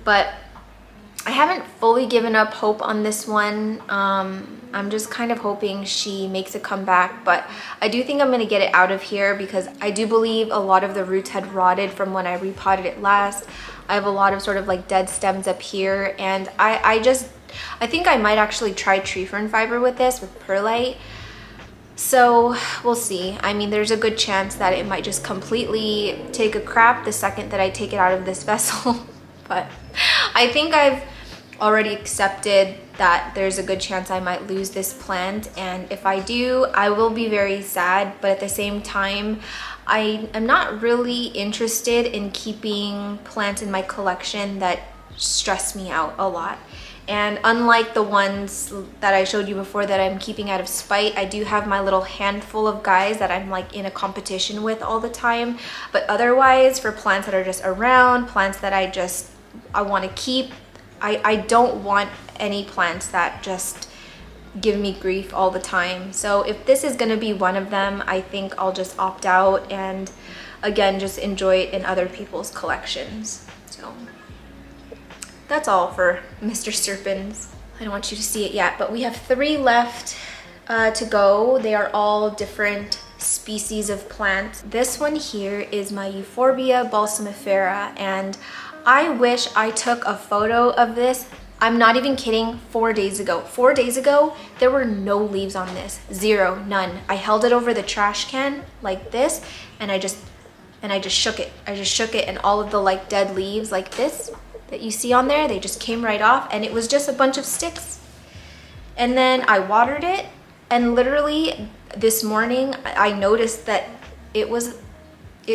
But I haven't fully given up hope on this one. I'm just kind of hoping she makes a comeback, but I do think I'm going to get it out of here because I do believe a lot of the roots had rotted from when I repotted it last. I have a lot of sort of like dead stems up here, and I think I might actually try tree fern fiber with this, with perlite. So we'll see. I mean, there's a good chance that it might just completely take a crap the second that I take it out of this vessel. But I think I've already accepted that there's a good chance I might lose this plant, and if I do, I will be very sad. But at the same time, I am not really interested in keeping plants in my collection that stress me out a lot. And unlike the ones that I showed you before that I'm keeping out of spite, I do have my little handful of guys that I'm like in a competition with all the time. But otherwise, for plants that are just around, plants that I want to keep, I don't want any plants that just give me grief all the time. So if this is going to be one of them, I think I'll just opt out and again just enjoy it in other people's collections. So that's all for Mr. Serpens. I don't want you to see it yet, but we have 3 left to go. They are all different species of plants. This one here is my Euphorbia balsamifera, and I wish I took a photo of this. I'm not even kidding, 4 days ago. 4 days ago, there were no leaves on this. 0, none. I held it over the trash can like this, and I just shook it. I just shook it, and all of the like dead leaves like this that you see on there, they just came right off, and it was just a bunch of sticks. And then I watered it, and literally this morning I noticed that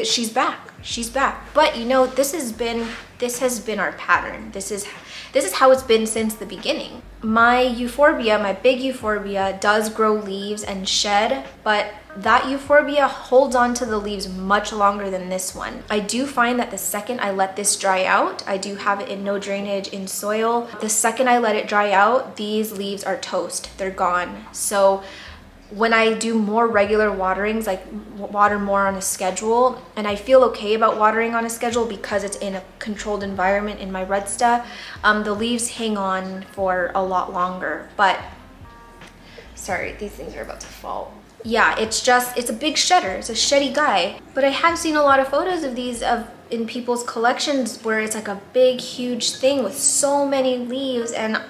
she's back. She's back. But you know, this has been our pattern. This is how it's been since the beginning. My Euphorbia, my big Euphorbia, does grow leaves and shed, but that Euphorbia holds on to the leaves much longer than this one. I do find that the second I let this dry out, I do have it in no drainage in soil. The second I let it dry out, these leaves are toast. They're gone. So when I do more regular waterings, like water more on a schedule, and I feel okay about watering on a schedule because it's in a controlled environment in my redsta, the leaves hang on for a lot longer. But sorry, these things are about to fall. Yeah, it's a big shedder. It's a sheddy guy. But I have seen a lot of photos of these in people's collections where it's like a big, huge thing with so many leaves, and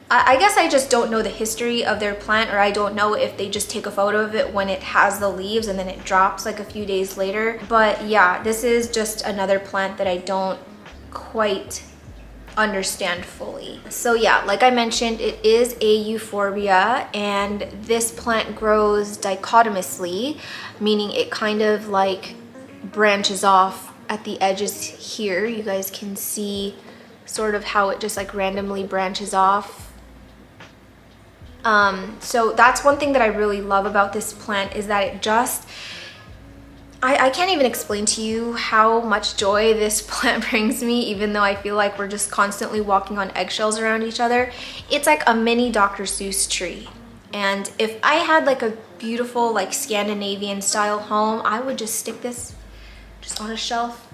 I guess I just don't know the history of their plant, or I don't know if they just take a photo of it when it has the leaves and then it drops like a few days later. But yeah, this is just another plant that I don't quite understand fully. So yeah, like I mentioned, it is a Euphorbia, and this plant grows dichotomously, meaning it kind of like branches off at the edges here. You guys can see sort of how it just like randomly branches off. So that's one thing that I really love about this plant, is that it just, I can't even explain to you how much joy this plant brings me, even though I feel like we're just constantly walking on eggshells around each other. It's like a mini Dr. Seuss tree. And if I had like a beautiful like Scandinavian style home, I would just stick this just on a shelf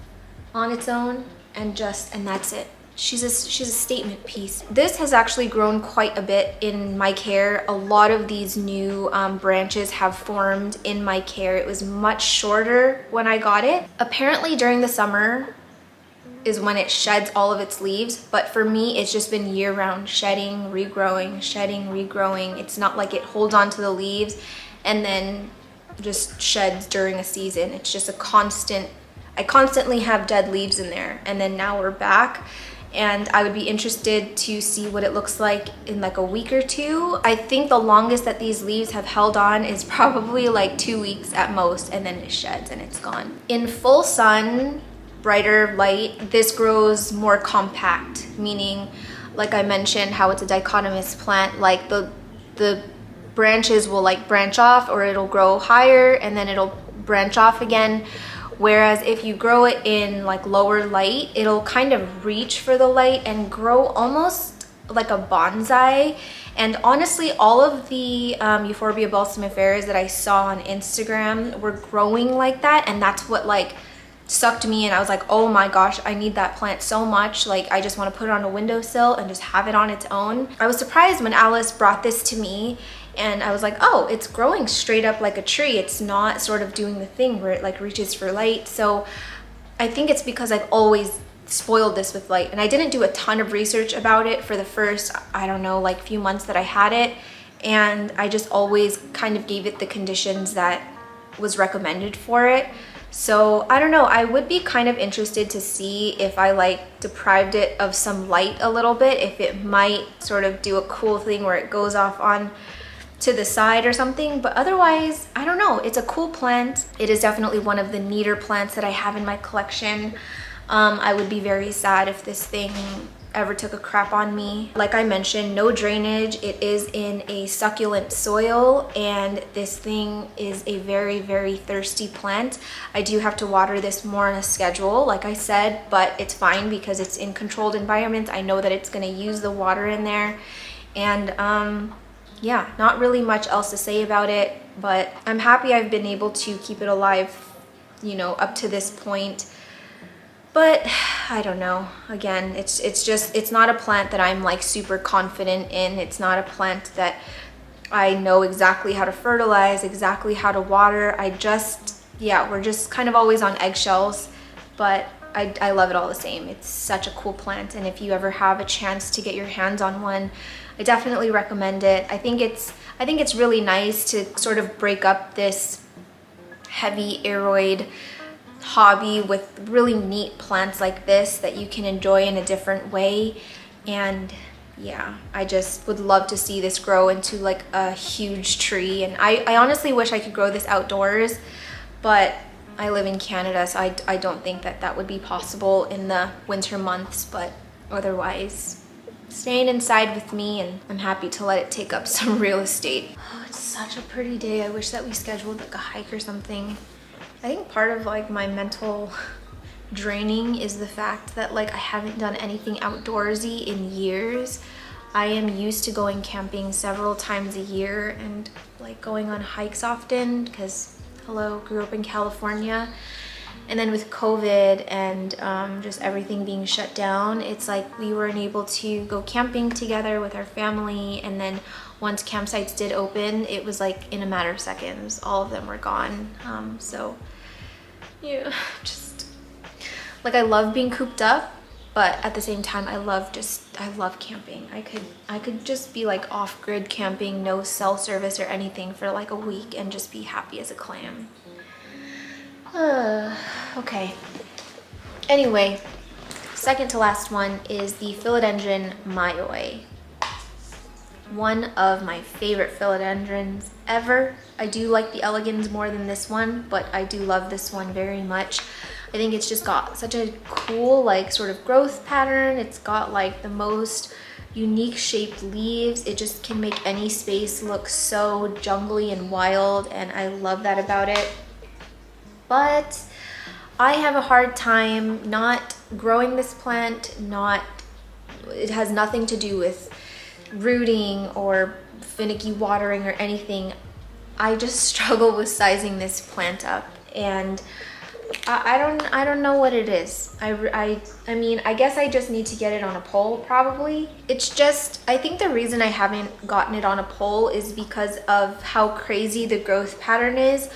on its own, and that's it. She's a statement piece. This has actually grown quite a bit in my care. A lot of these new branches have formed in my care. It was much shorter when I got it. Apparently during the summer is when it sheds all of its leaves, but for me it's just been year-round, shedding, regrowing, shedding, regrowing. It's not like it holds on to the leaves and then just sheds during a season. It's just a constant, I constantly have dead leaves in there. And then now we're back, and I would be interested to see what it looks like in like a week or two. I think the longest that these leaves have held on is probably like 2 weeks at most, and then it sheds and it's gone. In full sun, brighter light, this grows more compact, meaning like I mentioned how it's a dichotomous plant, like the branches will like branch off, or it'll grow higher and then it'll branch off again. Whereas if you grow it in like lower light, it'll kind of reach for the light and grow almost like a bonsai. And honestly, all of the Euphorbia balsamiferas that I saw on Instagram were growing like that, and that's what like sucked me in. I was like, oh my gosh, I need that plant so much. Like, I just want to put it on a windowsill and just have it on its own. I was surprised when Alice brought this to me, and I was like, oh, it's growing straight up like a tree. It's not sort of doing the thing where it like reaches for light. So I think it's because I've always spoiled this with light, and I didn't do a ton of research about it for the first, I don't know, like few months that I had it, and I just always kind of gave it the conditions that was recommended for it. So I don't know, I would be kind of interested to see if I like deprived it of some light a little bit, if it might sort of do a cool thing where it goes off on to the side or something. But otherwise, I don't know, it's a cool plant. It is definitely one of the neater plants that I have in my collection. I would be very sad if this thing ever took a crap on me. Like I mentioned, no drainage. It is in a succulent soil, and this thing is a very, very thirsty plant. I do have to water this more on a schedule, like I said, but it's fine because it's in controlled environments. I know that it's gonna use the water in there. And yeah, not really much else to say about it, but I'm happy I've been able to keep it alive, you know, up to this point. But I don't know, again, it's not a plant that I'm like super confident in. It's not a plant that I know exactly how to fertilize, exactly how to water. Yeah, we're just kind of always on eggshells, but I love it all the same. It's such a cool plant, and if you ever have a chance to get your hands on one, I definitely recommend it. I think it's really nice to sort of break up this heavy aroid hobby with really neat plants like this that you can enjoy in a different way. And yeah, I just would love to see this grow into like a huge tree. And I honestly wish I could grow this outdoors, but I live in Canada, so I don't think that that would be possible in the winter months. But otherwise, staying inside with me, and I'm happy to let it take up some real estate. Oh, it's such a pretty day. I wish that we scheduled like a hike or something. I think part of like my mental draining is the fact that like I haven't done anything outdoorsy in years. I am used to going camping several times a year and like going on hikes often because, hello, grew up in California. And then with COVID and just everything being shut down, it's like we weren't able to go camping together with our family. And then once campsites did open, it was like in a matter of seconds, all of them were gone. So yeah, just like I love being cooped up, but at the same time, I love camping. I could just be like off-grid camping, no cell service or anything for like a week and just be happy as a clam. Okay. Anyway, second to last one is the Philodendron mayoi. One of my favorite philodendrons ever. I do like the elegans more than this one, but I do love this one very much. I think it's just got such a cool like sort of growth pattern. It's got like the most unique shaped leaves. It just can make any space look so jungly and wild, and I love that about it. But I have a hard time not growing this plant. It has nothing to do with rooting or finicky watering or anything. I just struggle with sizing this plant up, and I don't know what it is. I mean, I guess I just need to get it on a pole probably. It's just, I think the reason I haven't gotten it on a pole is because of how crazy the growth pattern is.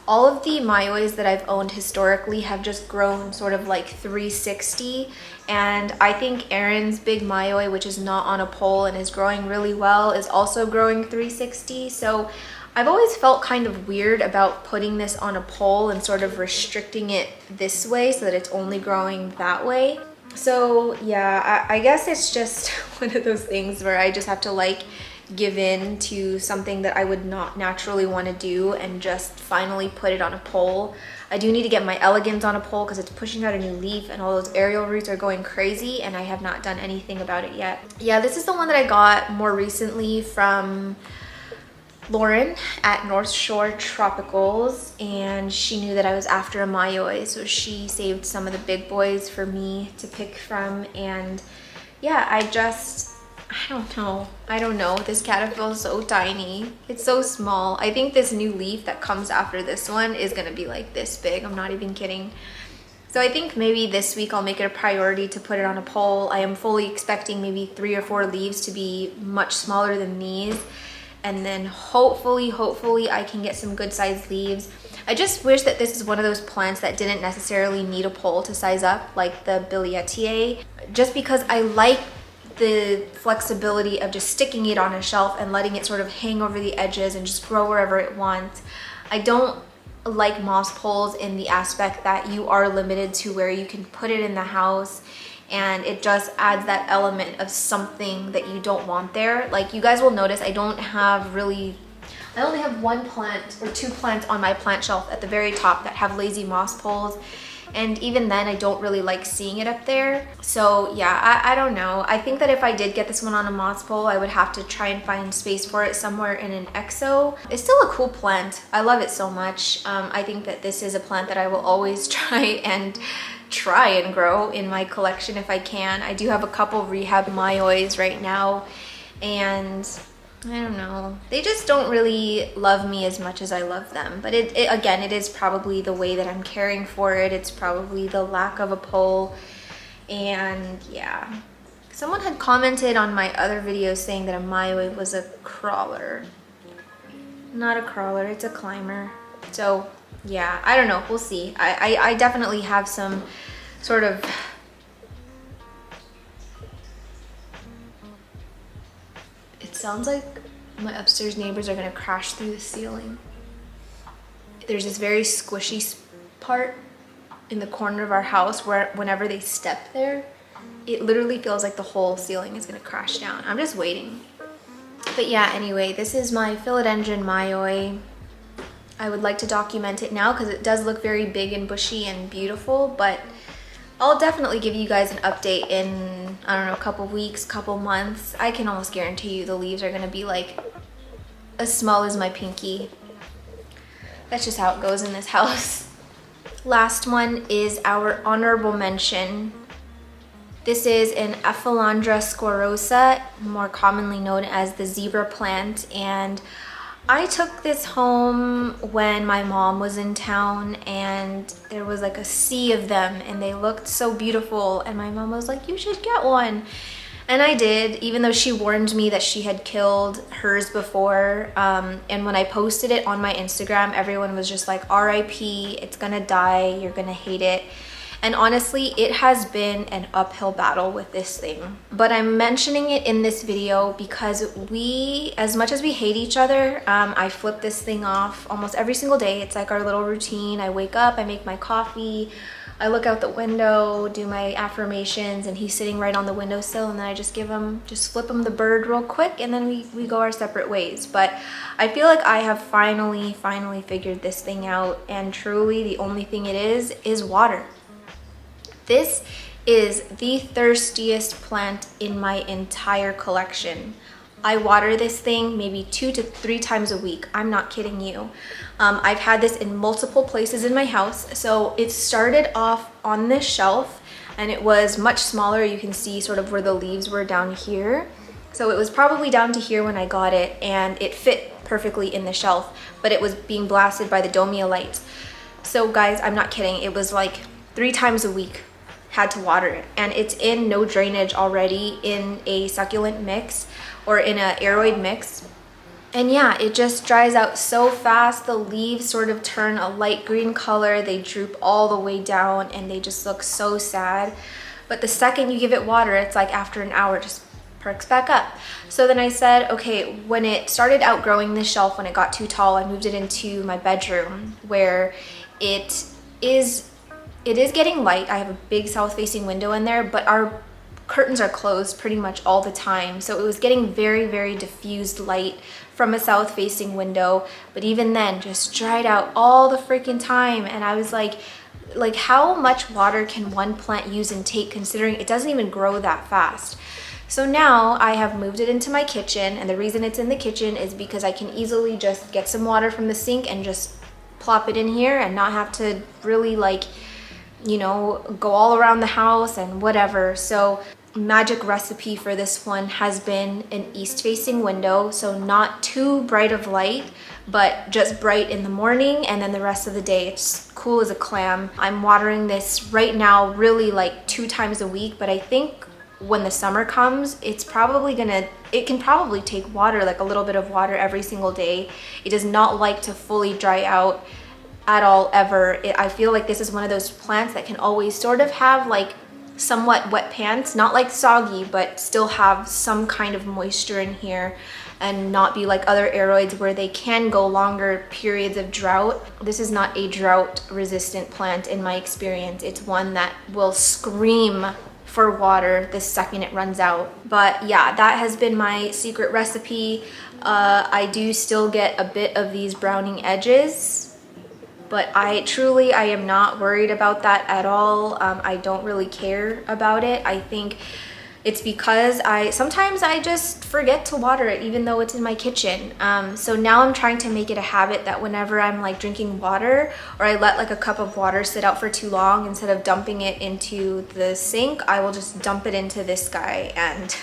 All of the mayois that I've owned historically have just grown sort of like 360, and I think Aaron's big mayoi, which is not on a pole and is growing really well, is also growing 360. So I've always felt kind of weird about putting this on a pole and sort of restricting it this way so that it's only growing that way. So yeah, I guess it's just one of those things where I just have to like give in to something that I would not naturally want to do and just finally put it on a pole. I do need to get my elegans on a pole because it's pushing out a new leaf and all those aerial roots are going crazy, and I have not done anything about it yet. Yeah, this is the one that I got more recently from Lauren at North Shore Tropicals, and she knew that I was after a mayoi, so she saved some of the big boys for me to pick from. And yeah, I don't know. This caterpillar is so tiny. It's so small. I think this new leaf that comes after this one is gonna be like this big. I'm not even kidding. So I think maybe this week I'll make it a priority to put it on a pole. I am fully expecting maybe 3 or 4 leaves to be much smaller than these. And then hopefully I can get some good sized leaves. I just wish that this is one of those plants that didn't necessarily need a pole to size up, like the billietiae, just because I like the flexibility of just sticking it on a shelf and letting it sort of hang over the edges and just grow wherever it wants. I don't like moss poles in the aspect that you are limited to where you can put it in the house, and it just adds that element of something that you don't want there. Like, you guys will notice I only have 1 plant or 2 plants on my plant shelf at the very top that have lazy moss poles, and even then I don't really like seeing it up there. So yeah, I don't know. I think that if I did get this one on a moss pole, I would have to try and find space for it somewhere in an exo. It's still a cool plant. I love it so much. I think that this is a plant that I will always try and grow in my collection if I can. I do have a couple rehab mayois right now, and I don't know, they just don't really love me as much as I love them. But again, it is probably the way that I'm caring for it. It's probably the lack of a pole. And yeah, someone had commented on my other videos saying that a mayoi was a crawler. Not a crawler, it's a climber. So yeah, I don't know, we'll see. I definitely have some sort of, it sounds like my upstairs neighbors are gonna crash through the ceiling. There's this very squishy part in the corner of our house where whenever they step there, it literally feels like the whole ceiling is gonna crash down. I'm just waiting. But yeah, anyway, this is my Philodendron mayoi. I would like to document it now because it does look very big and bushy and beautiful, but I'll definitely give you guys an update in, I don't know, a couple weeks, couple months. I can almost guarantee you the leaves are gonna be like as small as my pinky. That's just how it goes in this house. Last one is our honorable mention. This is an Ephelandra squarosa, more commonly known as the zebra plant, and I took this home when my mom was in town, and there was like a sea of them and they looked so beautiful, and my mom was like, you should get one. And I did, even though she warned me that she had killed hers before. And when I posted it on my Instagram, everyone was just like, RIP, it's gonna die, you're gonna hate it. And honestly, it has been an uphill battle with this thing. But I'm mentioning it in this video because as much as we hate each other, I flip this thing off almost every single day. It's like our little routine. I wake up, I make my coffee, I look out the window, do my affirmations, and he's sitting right on the windowsill, and then I just flip him the bird real quick, and then we go our separate ways. But I feel like I have finally figured this thing out, and truly the only thing it is water. This is the thirstiest plant in my entire collection. I water this thing maybe 2 to 3 times a week. I'm not kidding you. I've had this in multiple places in my house. So it started off on this shelf and it was much smaller. You can see sort of where the leaves were down here. So it was probably down to here when I got it, and it fit perfectly in the shelf, but it was being blasted by the domia lights. So guys, I'm not kidding. It was like 3 times a week had to water it, and it's in no drainage already in a succulent mix or in an aeroid mix. And yeah, it just dries out so fast. The leaves sort of turn a light green color. They droop all the way down and they just look so sad. But the second you give it water, it's like after an hour, just perks back up. So then I said, okay, when it started outgrowing this shelf, when it got too tall, I moved it into my bedroom where it is getting light. I have a big south-facing window in there, but our curtains are closed pretty much all the time. So it was getting very, very diffused light from a south-facing window. But even then, just dried out all the freaking time. And I was like how much water can one plant use and take, considering it doesn't even grow that fast? So now I have moved it into my kitchen, and the reason it's in the kitchen is because I can easily just get some water from the sink and just plop it in here and not have to really go all around the house and whatever. So magic recipe for this one has been an east-facing window, so not too bright of light, but just bright in the morning, and then the rest of the day it's cool as a clam. I'm watering this right now really like 2 times a week, but I think when the summer comes, it can probably take water, like a little bit of water every single day. It does not like to fully dry out at all ever. I feel like this is one of those plants that can always sort of have like somewhat wet pants, not like soggy, but still have some kind of moisture in here and not be like other aeroids where they can go longer periods of drought. This is not a drought resistant plant in my experience. It's one that will scream for water the second it runs out. But yeah, that has been my secret recipe. I do still get a bit of these browning edges, but I am not worried about that at all. I don't really care about it. I think it's because sometimes I just forget to water it even though it's in my kitchen. So now I'm trying to make it a habit that whenever I'm like drinking water, or I let like a cup of water sit out for too long, instead of dumping it into the sink, I will just dump it into this guy. And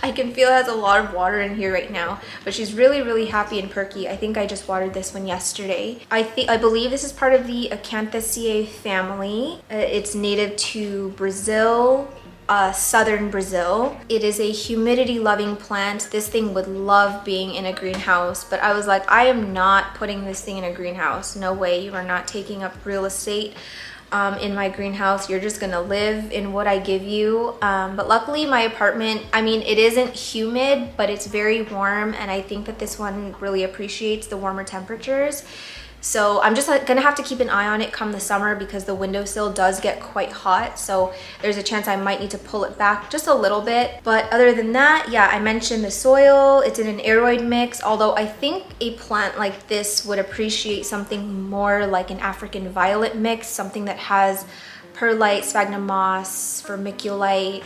I can feel it has a lot of water in here right now, but she's really, really happy and perky. I think I just watered this one yesterday. I believe this is part of the Acanthaceae family. It's native to Brazil, southern Brazil. It is a humidity loving plant. This thing would love being in a greenhouse, but I was like, I am not putting this thing in a greenhouse. No way, you are not taking up real estate in my greenhouse. You're just gonna live in what I give you. But luckily my apartment, it isn't humid, but it's very warm, and I think that this one really appreciates the warmer temperatures. So I'm just gonna have to keep an eye on it come the summer, because the windowsill does get quite hot. So there's a chance I might need to pull it back just a little bit. But other than that, yeah, I mentioned the soil. It's in an aeroid mix, although I think a plant like this would appreciate something more like an African violet mix, something that has perlite, sphagnum moss, vermiculite.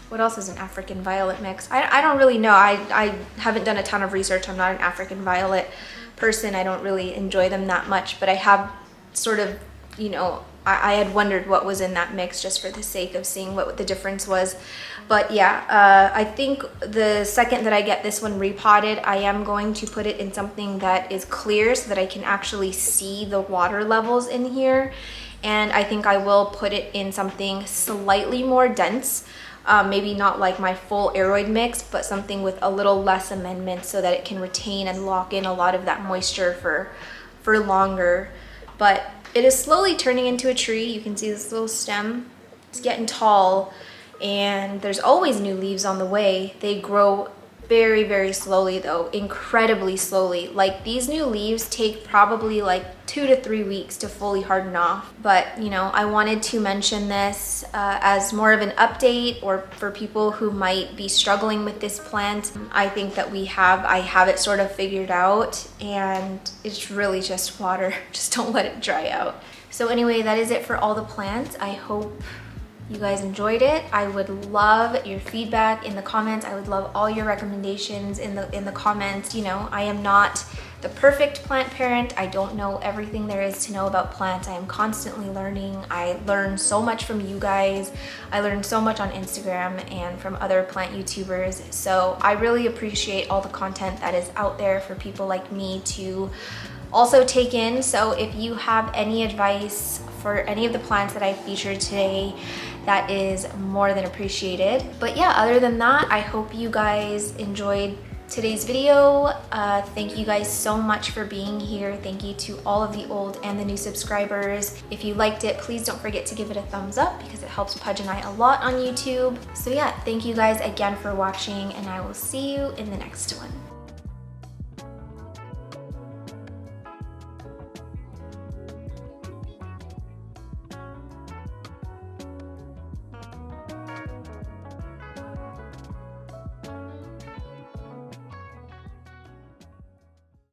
What else is an African violet mix? I don't really know. I haven't done a ton of research. I'm not an African violet person. I don't really enjoy them that much, but I have sort of, I had wondered what was in that mix just for the sake of seeing what the difference was. But yeah, I think the second that I get this one repotted, I am going to put it in something that is clear so that I can actually see the water levels in here. And I think I will put it in something slightly more dense. Maybe not like my full aeroid mix, but something with a little less amendments so that it can retain and lock in a lot of that moisture for longer. But it is slowly turning into a tree. You can see this little stem. It's getting tall, and there's always new leaves on the way. They grow very, very slowly though, incredibly slowly. Like these new leaves take probably like 2 to 3 weeks to fully harden off. But you know, I wanted to mention this as more of an update, or for people who might be struggling with this plant. I think that I have it sort of figured out, and it's really just water. Just don't let it dry out. So anyway, that is it for all the plants. I hope you guys enjoyed it. I would love your feedback in the comments. I would love all your recommendations in the comments. You know, I am not the perfect plant parent. I don't know everything there is to know about plants. I am constantly learning. I learn so much from you guys. I learn so much on Instagram and from other plant YouTubers. So I really appreciate all the content that is out there for people like me to also take in. So if you have any advice for any of the plants that I featured today, that is more than appreciated. But yeah, other than that, I hope you guys enjoyed today's video. Thank you guys so much for being here. Thank you to all of the old and the new subscribers. If you liked it, please don't forget to give it a thumbs up because it helps Pudge and I a lot on YouTube. So yeah, thank you guys again for watching, and I will see you in the next one.